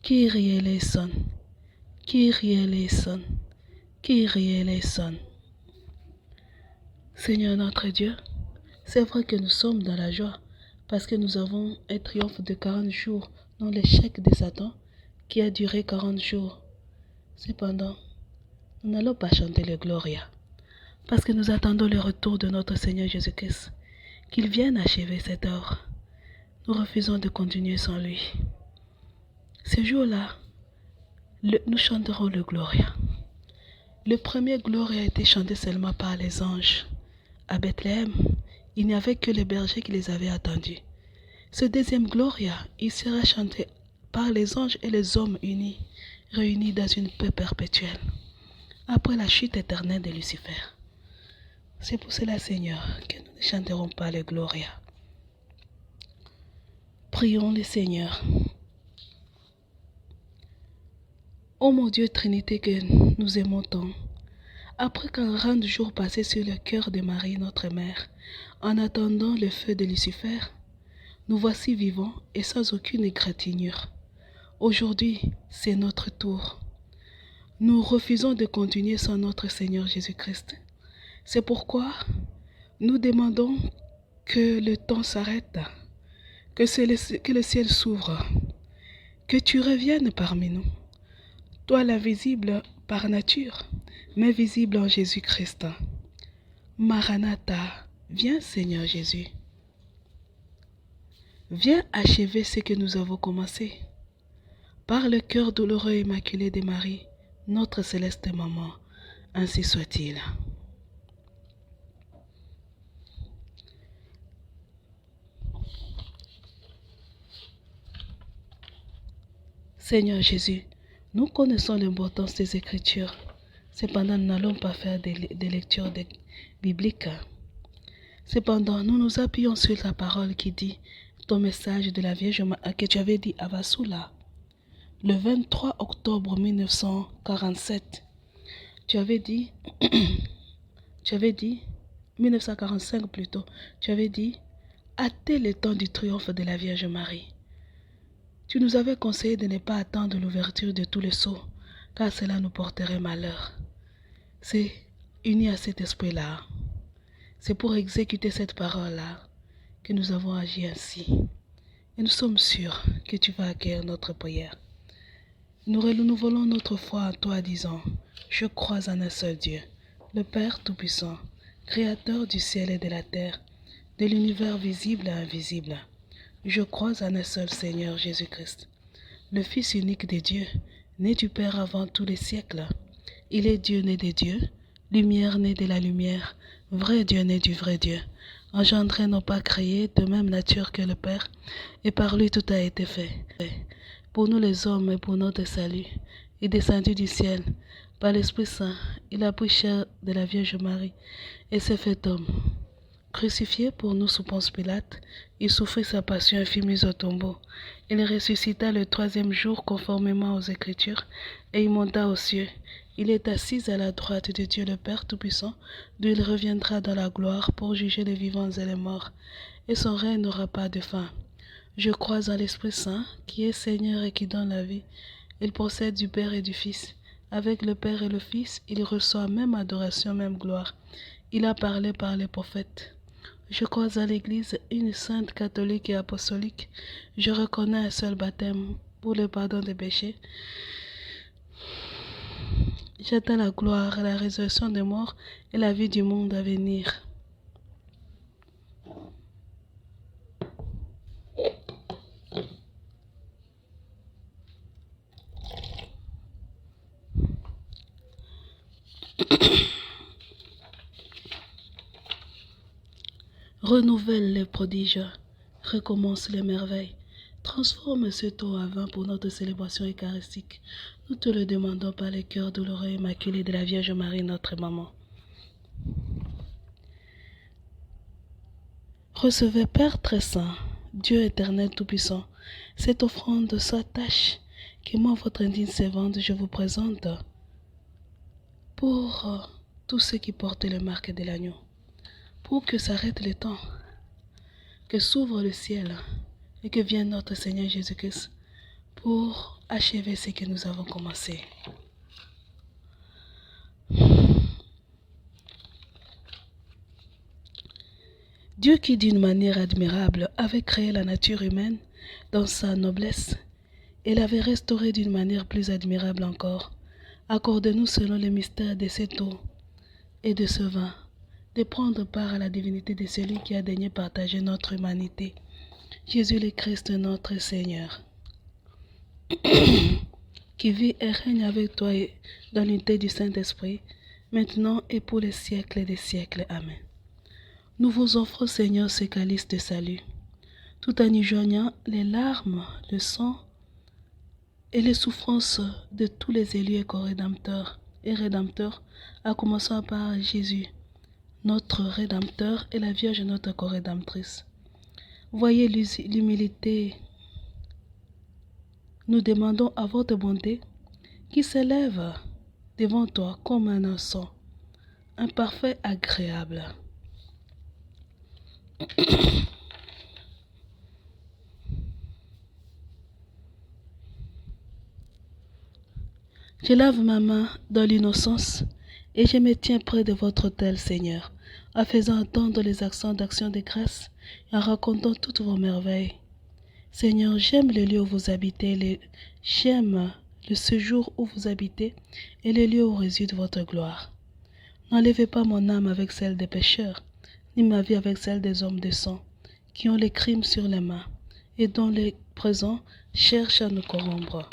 Kyrie eleison. Kyrie eleison. Kyrie eleison. Seigneur notre Dieu, c'est vrai que nous sommes dans la joie parce que nous avons un triomphe de 40 jours dans l'échec de Satan qui a duré 40 jours. Cependant, nous n'allons pas chanter le Gloria parce que nous attendons le retour de notre Seigneur Jésus-Christ, qu'il vienne achever cette œuvre. Nous refusons de continuer sans lui. Ce jour-là, nous chanterons le Gloria. Le premier Gloria a été chanté seulement par les anges. À Bethléem, il n'y avait que les bergers qui les avaient attendus. Ce deuxième Gloria, il sera chanté par les anges et les hommes unis, réunis dans une paix perpétuelle, après la chute éternelle de Lucifer. C'est pour cela, Seigneur, que nous ne chanterons pas le Gloria. Prions le Seigneur. Ô mon Dieu Trinité que nous aimons tant, après 40 jours passés sur le cœur de Marie, notre mère, en attendant le feu de Lucifer, Nous voici vivants et sans aucune égratignure. Aujourd'hui, c'est notre tour. Nous refusons de continuer sans notre Seigneur Jésus-Christ. C'est pourquoi nous demandons que le temps s'arrête, que le ciel s'ouvre, que tu reviennes parmi nous. Toi l'invisible par nature, mais visible en Jésus-Christ. Maranatha, viens Seigneur Jésus. Viens achever ce que nous avons commencé. Par le cœur douloureux et immaculé de Marie, notre céleste maman, ainsi soit-il. Seigneur Jésus, nous connaissons l'importance des Écritures. Cependant, nous n'allons pas faire des lectures bibliques. Cependant, nous nous appuyons sur ta parole qui dit, ton message de la Vierge que tu avais dit à Vassula, le 23 octobre 1947. Tu avais dit, 1945 plutôt, tu avais dit, hâtez le temps du triomphe de la Vierge Marie. Tu nous avais conseillé de ne pas attendre l'ouverture de tous les sceaux, car cela nous porterait malheur. C'est uni à cet esprit-là. C'est pour exécuter cette parole-là que nous avons agi ainsi. Et nous sommes sûrs que tu vas accueillir notre prière. Nous renouvelons notre foi en toi, disant, je crois en un seul Dieu, le Père Tout-Puissant, Créateur du ciel et de la terre, de l'univers visible et invisible. Je crois en un seul Seigneur Jésus-Christ, le Fils unique de Dieu, né du Père avant tous les siècles. Il est Dieu né de Dieu, lumière née de la lumière, vrai Dieu né du vrai Dieu, engendré non pas créé, de même nature que le Père, et par lui tout a été fait. Pour nous les hommes et pour notre salut, est descendu du ciel, par l'Esprit Saint, il a pris chair de la Vierge Marie, et s'est fait homme. Crucifié pour nous sous Ponce Pilate, il souffrit sa passion et fut mis au tombeau. Il ressuscita le troisième jour conformément aux Écritures, et il monta aux cieux. Il est assis à la droite de Dieu le Père Tout-Puissant, d'où il reviendra dans la gloire pour juger les vivants et les morts, et son règne n'aura pas de fin. Je crois en l'Esprit Saint, qui est Seigneur et qui donne la vie. Il procède du Père et du Fils. Avec le Père et le Fils, il reçoit même adoration, même gloire. Il a parlé par les prophètes. Je crois à l'Église, une sainte catholique et apostolique. Je reconnais un seul baptême pour le pardon des péchés. J'attends la gloire, la résurrection des morts et la vie du monde à venir. Renouvelle les prodiges, recommence les merveilles. Transforme ce taux à vin pour notre célébration eucharistique. Nous te le demandons par le cœur douloureux et immaculé de la Vierge Marie, notre maman. Recevez, Père très saint, Dieu éternel tout-puissant, cette offrande sans tache que moi, votre indigne servante, je vous présente pour tous ceux qui portent les marques de l'agneau, pour que s'arrête le temps, que s'ouvre le ciel et que vienne notre Seigneur Jésus-Christ pour achever ce que nous avons commencé. Dieu qui d'une manière admirable avait créé la nature humaine dans sa noblesse et l'avait restaurée d'une manière plus admirable encore, accorde-nous selon le mystère de cette eau et de ce vin, de prendre part à la divinité de celui qui a daigné partager notre humanité, Jésus le Christ notre Seigneur, qui vit et règne avec toi dans l'unité du Saint-Esprit, maintenant et pour les siècles des siècles. Amen. Nous vous offrons, Seigneur, ce calice de salut, tout en y joignant les larmes, le sang et les souffrances de tous les élus et co-rédempteurs et rédempteurs, à commencer par Jésus, notre Rédempteur, et la Vierge, notre co-rédemptrice. Voyez l'humilité. Nous demandons à votre bonté qui s'élève devant toi comme un encens, un parfait agréable. Je lave ma main dans l'innocence et je me tiens près de votre autel, Seigneur, en faisant entendre les accents d'action de grâce et en racontant toutes vos merveilles. Seigneur, j'aime le lieu où vous habitez, j'aime le séjour où vous habitez et le lieu où réside votre gloire. N'enlevez pas mon âme avec celle des pécheurs, ni ma vie avec celle des hommes de sang, qui ont les crimes sur les mains et dont les présents cherchent à nous corrompre.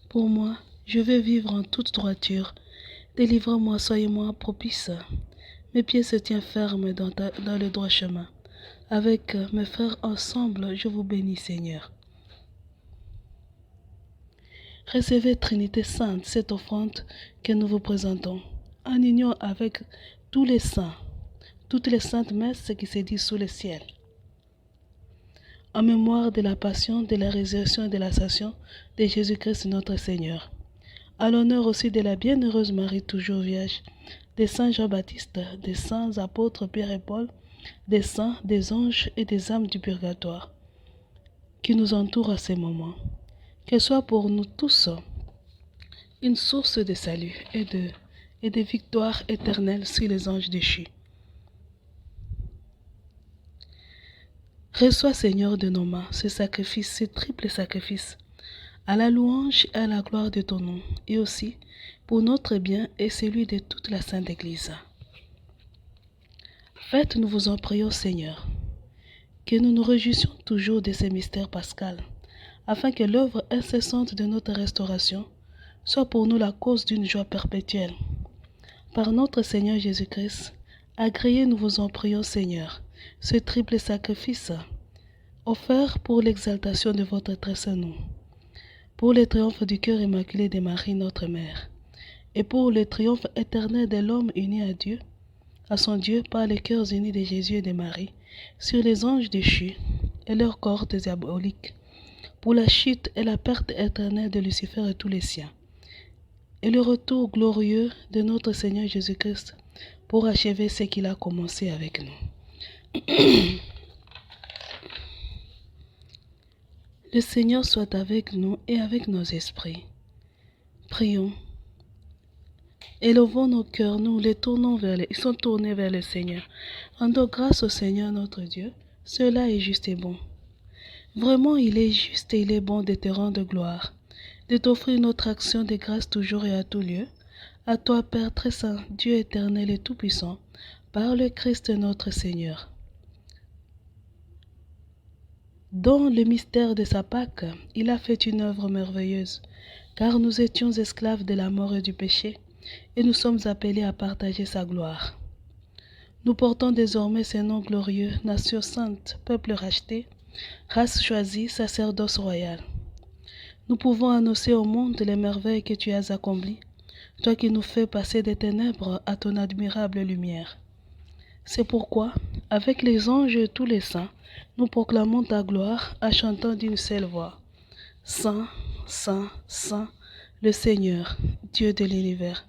Pour moi, je veux vivre en toute droiture. Délivre-moi, soyez-moi propice. Mes pieds se tiennent fermes dans le droit chemin. Avec mes frères ensemble, je vous bénis, Seigneur. Recevez, Trinité Sainte, cette offrande que nous vous présentons, en union avec tous les saints, toutes les saintes messes qui se disent sous le ciel. En mémoire de la passion, de la résurrection et de l'ascension de Jésus-Christ notre Seigneur. À l'honneur aussi de la bienheureuse Marie toujours vierge, des saints Jean-Baptiste, des saints apôtres Pierre et Paul, des saints, des anges et des âmes du purgatoire, qui nous entourent à ces moments. Qu'elle soit pour nous tous une source de salut et de victoire éternelle sur les anges déchus. Reçois, Seigneur, de nos mains ce sacrifice, ce triple sacrifice, à la louange et à la gloire de ton nom, et aussi pour notre bien et celui de toute la Sainte Église. Faites, nous vous en prions, Seigneur, que nous nous réjouissions toujours de ces mystères pascals, afin que l'œuvre incessante de notre restauration soit pour nous la cause d'une joie perpétuelle. Par notre Seigneur Jésus-Christ, agréez, nous vous en prions, Seigneur, ce triple sacrifice, offert pour l'exaltation de votre très saint nom, pour le triomphe du cœur immaculé de Marie, notre Mère, et pour le triomphe éternel de l'homme uni à Dieu, à son Dieu par les cœurs unis de Jésus et de Marie, sur les anges déchus et leurs cohortes diaboliques, pour la chute et la perte éternelle de Lucifer et tous les siens, et le retour glorieux de notre Seigneur Jésus-Christ pour achever ce qu'il a commencé avec nous. Le Seigneur soit avec nous et avec nos esprits. Prions. Élevons nos cœurs, nous les tournons ils sont tournés vers le Seigneur. Rendons grâce au Seigneur notre Dieu, cela est juste et bon. Vraiment, il est juste et il est bon de te rendre gloire, de t'offrir notre action de grâce toujours et à tout lieu. À toi, Père très saint, Dieu éternel et tout-puissant, par le Christ notre Seigneur. Dans le mystère de sa Pâque, il a fait une œuvre merveilleuse, car nous étions esclaves de la mort et du péché, et nous sommes appelés à partager sa gloire. Nous portons désormais ce nom glorieux, nation sainte, peuple racheté, race choisie, sacerdoce royal. Nous pouvons annoncer au monde les merveilles que tu as accomplies, toi qui nous fais passer des ténèbres à ton admirable lumière. C'est pourquoi, avec les anges et tous les saints, nous proclamons ta gloire en chantant d'une seule voix. Saint, Saint, Saint, le Seigneur, Dieu de l'univers.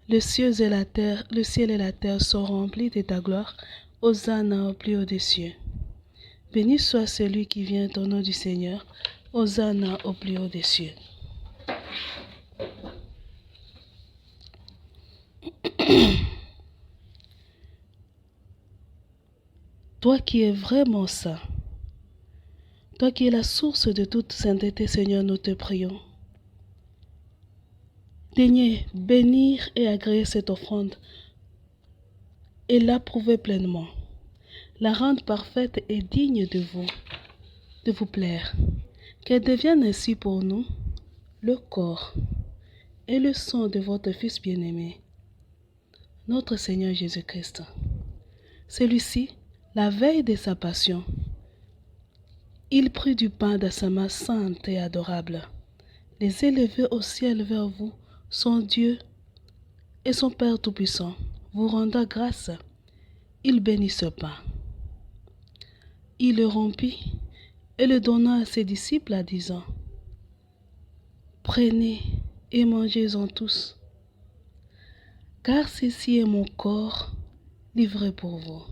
Le ciel et la terre sont remplis de ta gloire. Hosanna au plus haut des cieux. Béni soit celui qui vient au nom du Seigneur. Hosanna au plus haut des cieux. Toi qui es vraiment saint, toi qui es la source de toute sainteté, Seigneur, nous te prions. Daignez bénir et agréer cette offrande et l'approuver pleinement, la rendre parfaite et digne de vous plaire, qu'elle devienne ainsi pour nous le corps et le sang de votre Fils bien-aimé, notre Seigneur Jésus-Christ. Celui-ci, la veille de sa passion, il prit du pain de sa main sainte et adorable, les élevait au ciel vers vous, son Dieu et son Père Tout-Puissant, vous rendant grâce. Il bénit ce pain. Il le rompit et le donna à ses disciples en disant, « Prenez et mangez-en tous, car ceci est mon corps livré pour vous. »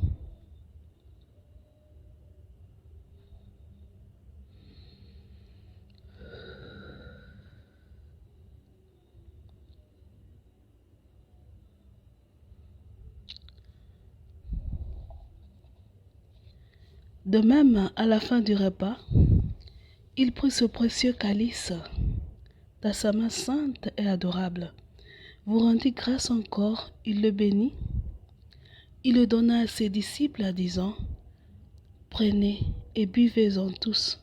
De même, à la fin du repas, il prit ce précieux calice dans sa main sainte et adorable, vous rendit grâce encore, il le bénit, il le donna à ses disciples, disant, prenez et buvez-en tous,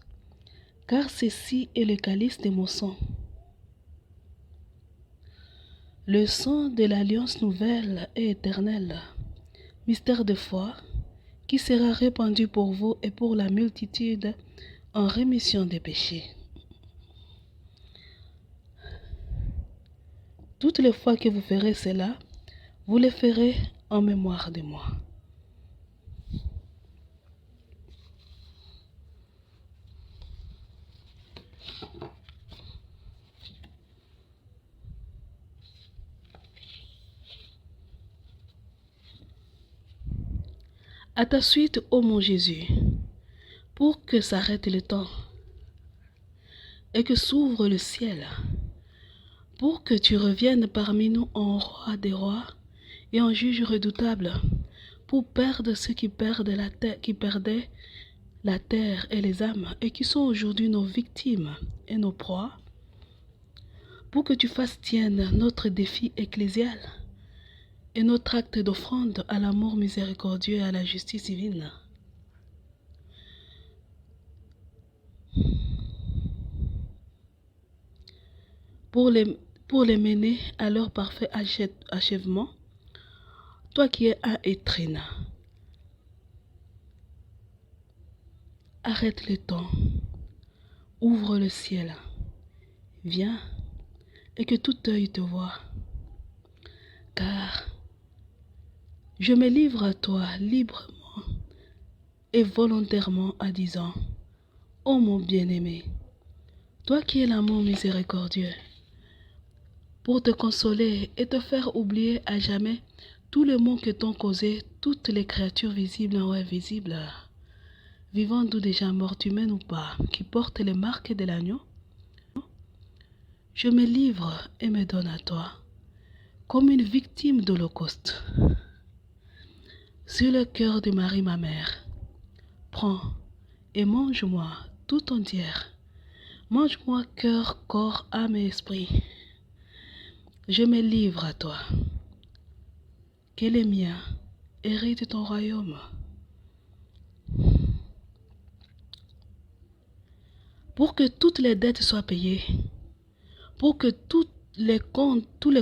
car ceci est le calice de mon sang. Le sang de l'alliance nouvelle et éternelle, mystère de foi, qui sera répandu pour vous et pour la multitude en rémission des péchés. Toutes les fois que vous ferez cela, vous le ferez en mémoire de moi. À ta suite, ô mon Jésus, pour que s'arrête le temps et que s'ouvre le ciel, pour que tu reviennes parmi nous en roi des rois et en juge redoutable, pour perdre ceux qui perdaient la terre et les âmes et qui sont aujourd'hui nos victimes et nos proies, pour que tu fasses tienne notre défi ecclésial et notre acte d'offrande à l'amour miséricordieux et à la justice divine. Pour les mener à leur parfait achèvement, toi qui es à Étrina, arrête le temps, ouvre le ciel, viens et que tout œil te voie, car je me livre à toi librement et volontairement en disant, ô mon bien-aimé, toi qui es l'amour miséricordieux, pour te consoler et te faire oublier à jamais tous les maux que t'ont causés toutes les créatures visibles ou invisibles, vivantes ou déjà mortes, humaines ou pas, qui portent les marques de l'agneau, je me livre et me donne à toi, comme une victime d'Holocauste. Sur le cœur de Marie ma mère, prends et mange-moi tout entière. Mange-moi cœur, corps, âme et esprit. Je me livre à toi. Que les miens héritent ton royaume. Pour que toutes les dettes soient payées, pour que tous les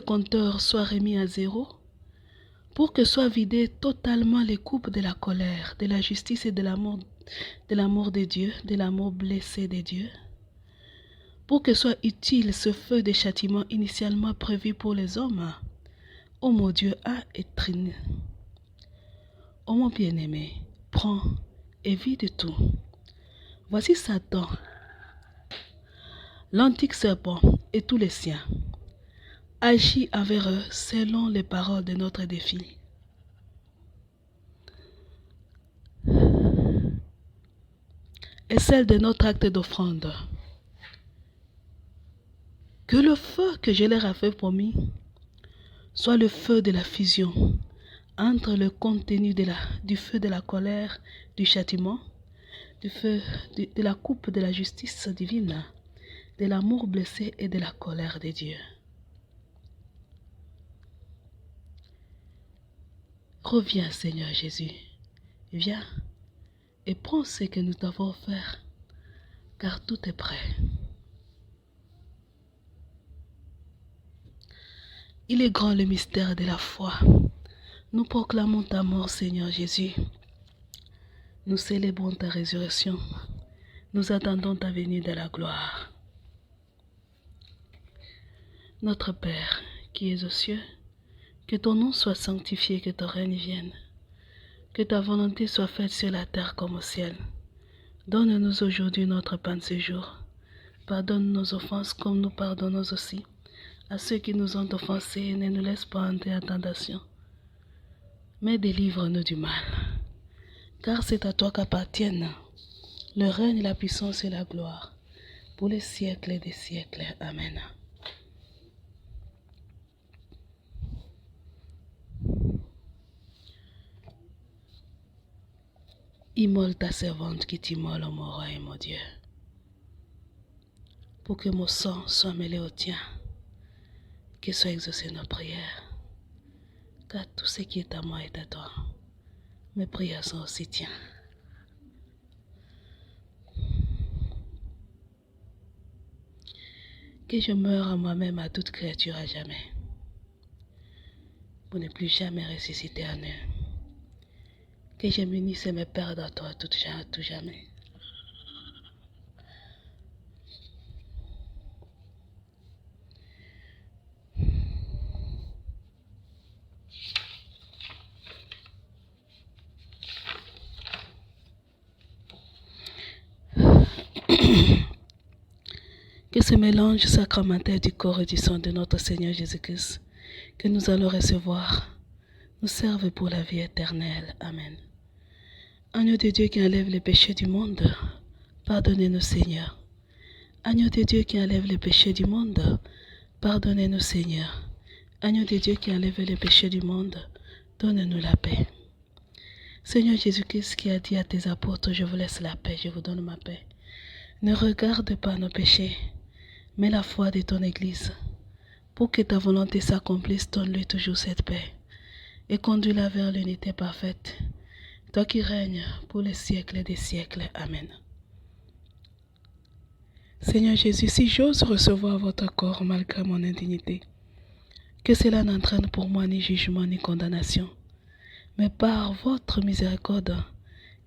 compteurs soient remis à zéro, pour que soient vidées totalement les coupes de la colère, de la justice et de l'amour de Dieu, de l'amour blessé de Dieu, pour que soit utile ce feu de châtiment initialement prévu pour les hommes, ô mon Dieu a étriné. Ô mon bien-aimé, prends et vide tout. Voici Satan, l'antique serpent et tous les siens, agis avec eux selon les paroles de notre défi. Et celle de notre acte d'offrande. Que le feu que je leur avais promis soit le feu de la fusion entre le contenu du feu de la colère, du châtiment, du feu de la coupe de la justice divine, de l'amour blessé et de la colère de Dieu. Reviens, Seigneur Jésus, viens et prends ce que nous t'avons offert, car tout est prêt. Il est grand le mystère de la foi. Nous proclamons ta mort, Seigneur Jésus. Nous célébrons ta résurrection. Nous attendons ta venue de la gloire. Notre Père, qui es aux cieux, que ton nom soit sanctifié, que ton règne vienne. Que ta volonté soit faite sur la terre comme au ciel. Donne-nous aujourd'hui notre pain de ce jour. Pardonne nos offenses comme nous pardonnons aussi à ceux qui nous ont offensés et ne nous laisse pas entrer en tentation. Mais délivre-nous du mal. Car c'est à toi qu'appartiennent le règne, la puissance et la gloire pour les siècles des siècles. Amen. Immole ta servante qui t'immole, ô mon roi et mon Dieu, pour que mon sang soit mêlé au tien, que soit exaucé nos prières, car tout ce qui est à moi est à toi. Mes prières sont aussi tiens. Que je meure à moi-même, à toute créature à jamais, pour ne plus jamais ressusciter à eux. Que je m'unisse et me perde à toi à tout jamais. Que ce mélange sacramentel du corps et du sang de notre Seigneur Jésus-Christ, que nous allons recevoir, nous serve pour la vie éternelle. Amen. Agneau de Dieu qui enlève les péchés du monde, pardonnez-nous Seigneur. Agneau de Dieu qui enlève les péchés du monde, pardonnez-nous Seigneur. Agneau de Dieu qui enlève les péchés du monde, donne-nous la paix. Seigneur Jésus-Christ qui a dit à tes apôtres, je vous laisse la paix, je vous donne ma paix. Ne regarde pas nos péchés, mais la foi de ton Église. Pour que ta volonté s'accomplisse, donne-lui toujours cette paix et conduis-la vers l'unité parfaite. Toi qui règnes pour les siècles des siècles. Amen. Seigneur Jésus, si j'ose recevoir votre corps malgré mon indignité, que cela n'entraîne pour moi ni jugement ni condamnation, mais par votre miséricorde,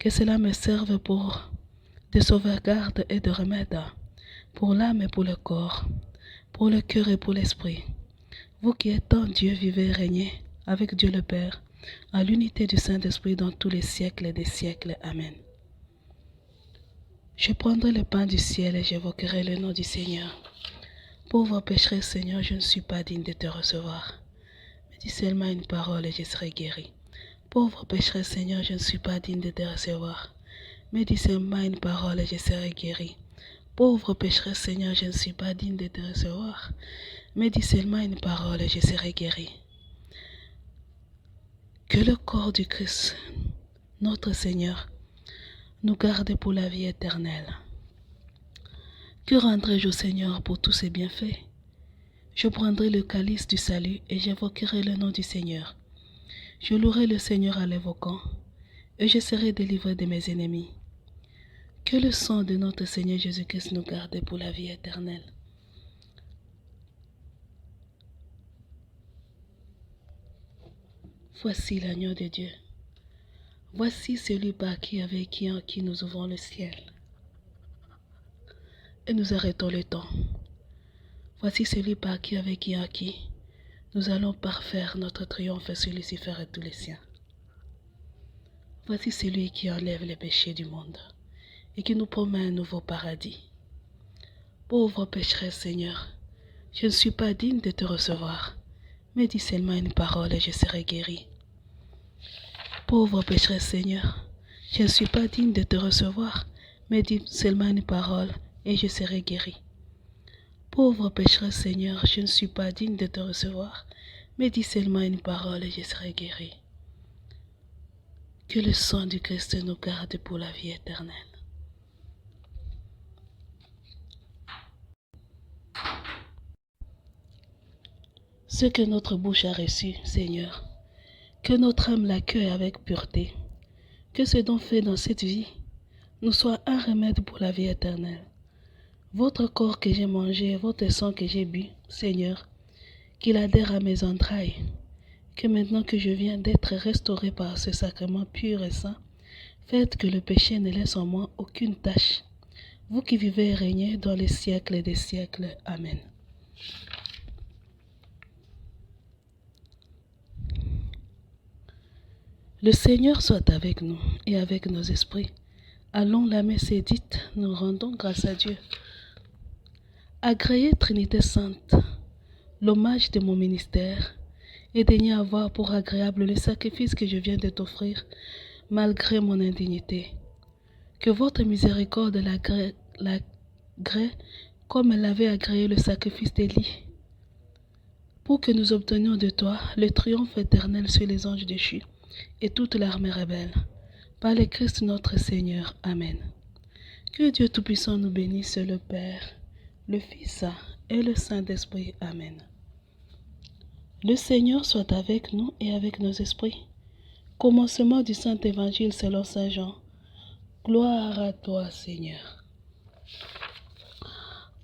que cela me serve pour de sauvegarde et de remède, pour l'âme et pour le corps, pour le cœur et pour l'esprit. Vous qui êtes en Dieu, vivez et régnez avec Dieu le Père, à l'unité du Saint-Esprit dans tous les siècles des siècles. Amen. Je prendrai le pain du ciel et j'évoquerai le nom du Seigneur. Pauvre pécheresse, Seigneur, je ne suis pas digne de te recevoir. Mais dis seulement une parole et je serai guéri. Pauvre pécheresse, Seigneur, je ne suis pas digne de te recevoir. Mais dis seulement une parole et je serai guéri. Pauvre pécheresse, Seigneur, je ne suis pas digne de te recevoir. Mais dis seulement une parole et je serai guéri. Que le corps du Christ, notre Seigneur, nous garde pour la vie éternelle. Que rendrai-je au Seigneur pour tous ses bienfaits? Je prendrai le calice du salut et j'évoquerai le nom du Seigneur. Je louerai le Seigneur en l'évoquant et je serai délivré de mes ennemis. Que le sang de notre Seigneur Jésus-Christ nous garde pour la vie éternelle. Voici l'agneau de Dieu. Voici celui par qui, avec qui, en qui nous ouvrons le ciel. Et nous arrêtons le temps. Voici celui par qui, avec qui, en qui, nous allons parfaire notre triomphe sur Lucifer et tous les siens. Voici celui qui enlève les péchés du monde et qui nous promet un nouveau paradis. Pauvre pécheresse, Seigneur, je ne suis pas digne de te recevoir, mais dis seulement une parole et je serai guéri. Pauvre pécheresse, Seigneur, je ne suis pas digne de te recevoir, mais dis seulement une parole et je serai guéri. Pauvre pécheresse, Seigneur, je ne suis pas digne de te recevoir, mais dis seulement une parole et je serai guéri. Que le sang du Christ nous garde pour la vie éternelle. Ce que notre bouche a reçu, Seigneur, que notre âme l'accueille avec pureté, que ce dont fait dans cette vie nous soit un remède pour la vie éternelle. Votre corps que j'ai mangé, votre sang que j'ai bu, Seigneur, qu'il adhère à mes entrailles, que maintenant que je viens d'être restauré par ce sacrement pur et saint, faites que le péché ne laisse en moi aucune tache. Vous qui vivez et régnez dans les siècles des siècles. Amen. Le Seigneur soit avec nous et avec nos esprits. Allons, la messe est dite, nous rendons grâce à Dieu. Agréez Trinité Sainte, l'hommage de mon ministère, et daignez avoir pour agréable le sacrifice que je viens de t'offrir, malgré mon indignité. Que votre miséricorde l'agrée comme elle avait agréé le sacrifice d'Élie, pour que nous obtenions de toi le triomphe éternel sur les anges déchus et toute l'armée rebelle. Par le Christ notre Seigneur. Amen. Que Dieu Tout-Puissant nous bénisse, le Père, le Fils et le Saint-Esprit. Amen. Le Seigneur soit avec nous et avec nos esprits. Commencement du Saint-Évangile selon Saint Jean. Gloire à toi, Seigneur.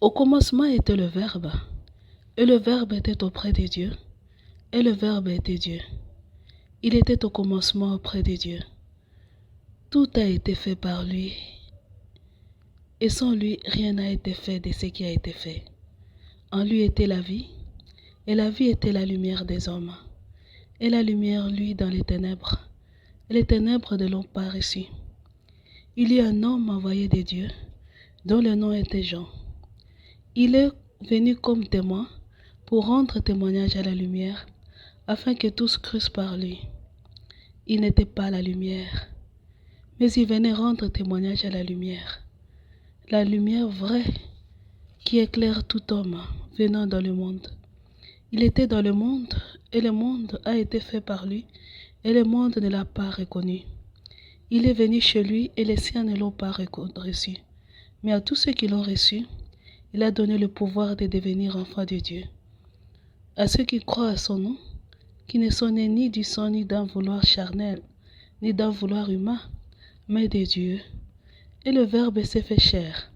Au commencement était le Verbe, et le Verbe était auprès de Dieu, et le Verbe était Dieu. Il était au commencement auprès de Dieu. Tout a été fait par lui, et sans lui, rien n'a été fait de ce qui a été fait. En lui était la vie, et la vie était la lumière des hommes. Et la lumière luit dans les ténèbres, et les ténèbres ne l'ont pas reçu. Il y a un homme envoyé de Dieu, dont le nom était Jean. Il est venu comme témoin pour rendre témoignage à la lumière, afin que tous crussent par lui. Il n'était pas la lumière, mais il venait rendre témoignage à la lumière vraie qui éclaire tout homme venant dans le monde. Il était dans le monde, et le monde a été fait par lui, et le monde ne l'a pas reconnu. Il est venu chez lui, et les siens ne l'ont pas reçu. Mais à tous ceux qui l'ont reçu, il a donné le pouvoir de devenir enfants de Dieu. À ceux qui croient à son nom, qui ne sont nés ni du sang, ni d'un vouloir charnel, ni d'un vouloir humain, mais de Dieu. Et le Verbe s'est fait chair,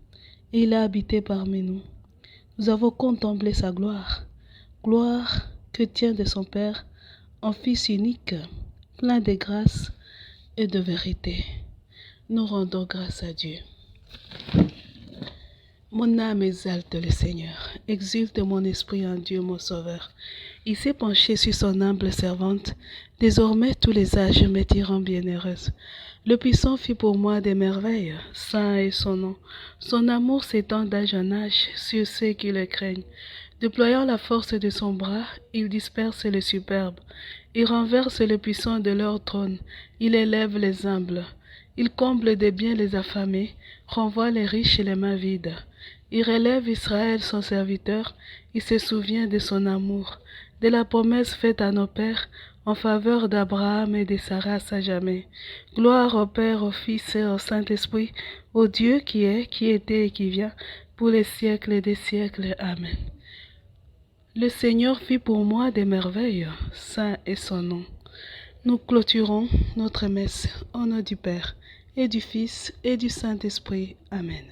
et il a habité parmi nous. Nous avons contemplé sa gloire, gloire que tient de son Père, un Fils unique, plein de grâce et de vérité. Nous rendons grâce à Dieu. Mon âme exalte le Seigneur, exulte mon esprit en Dieu mon Sauveur. Il s'est penché sur son humble servante, désormais tous les âges me diront bienheureuse. Le Puissant fit pour moi des merveilles, saint est son nom. Son amour s'étend d'âge en âge sur ceux qui le craignent. Déployant la force de son bras, il disperse les superbes. Il renverse les puissants de leur trône, il élève les humbles. Il comble de biens les affamés, renvoie les riches et les mains vides. Il relève Israël son serviteur, il se souvient de son amour, de la promesse faite à nos pères, en faveur d'Abraham et de Sarah à jamais. Gloire au Père, au Fils et au Saint-Esprit, au Dieu qui est, qui était et qui vient, pour les siècles des siècles. Amen. Le Seigneur fit pour moi des merveilles, saint est son nom. Nous clôturons notre messe au nom du Père, et du Fils, et du Saint-Esprit. Amen.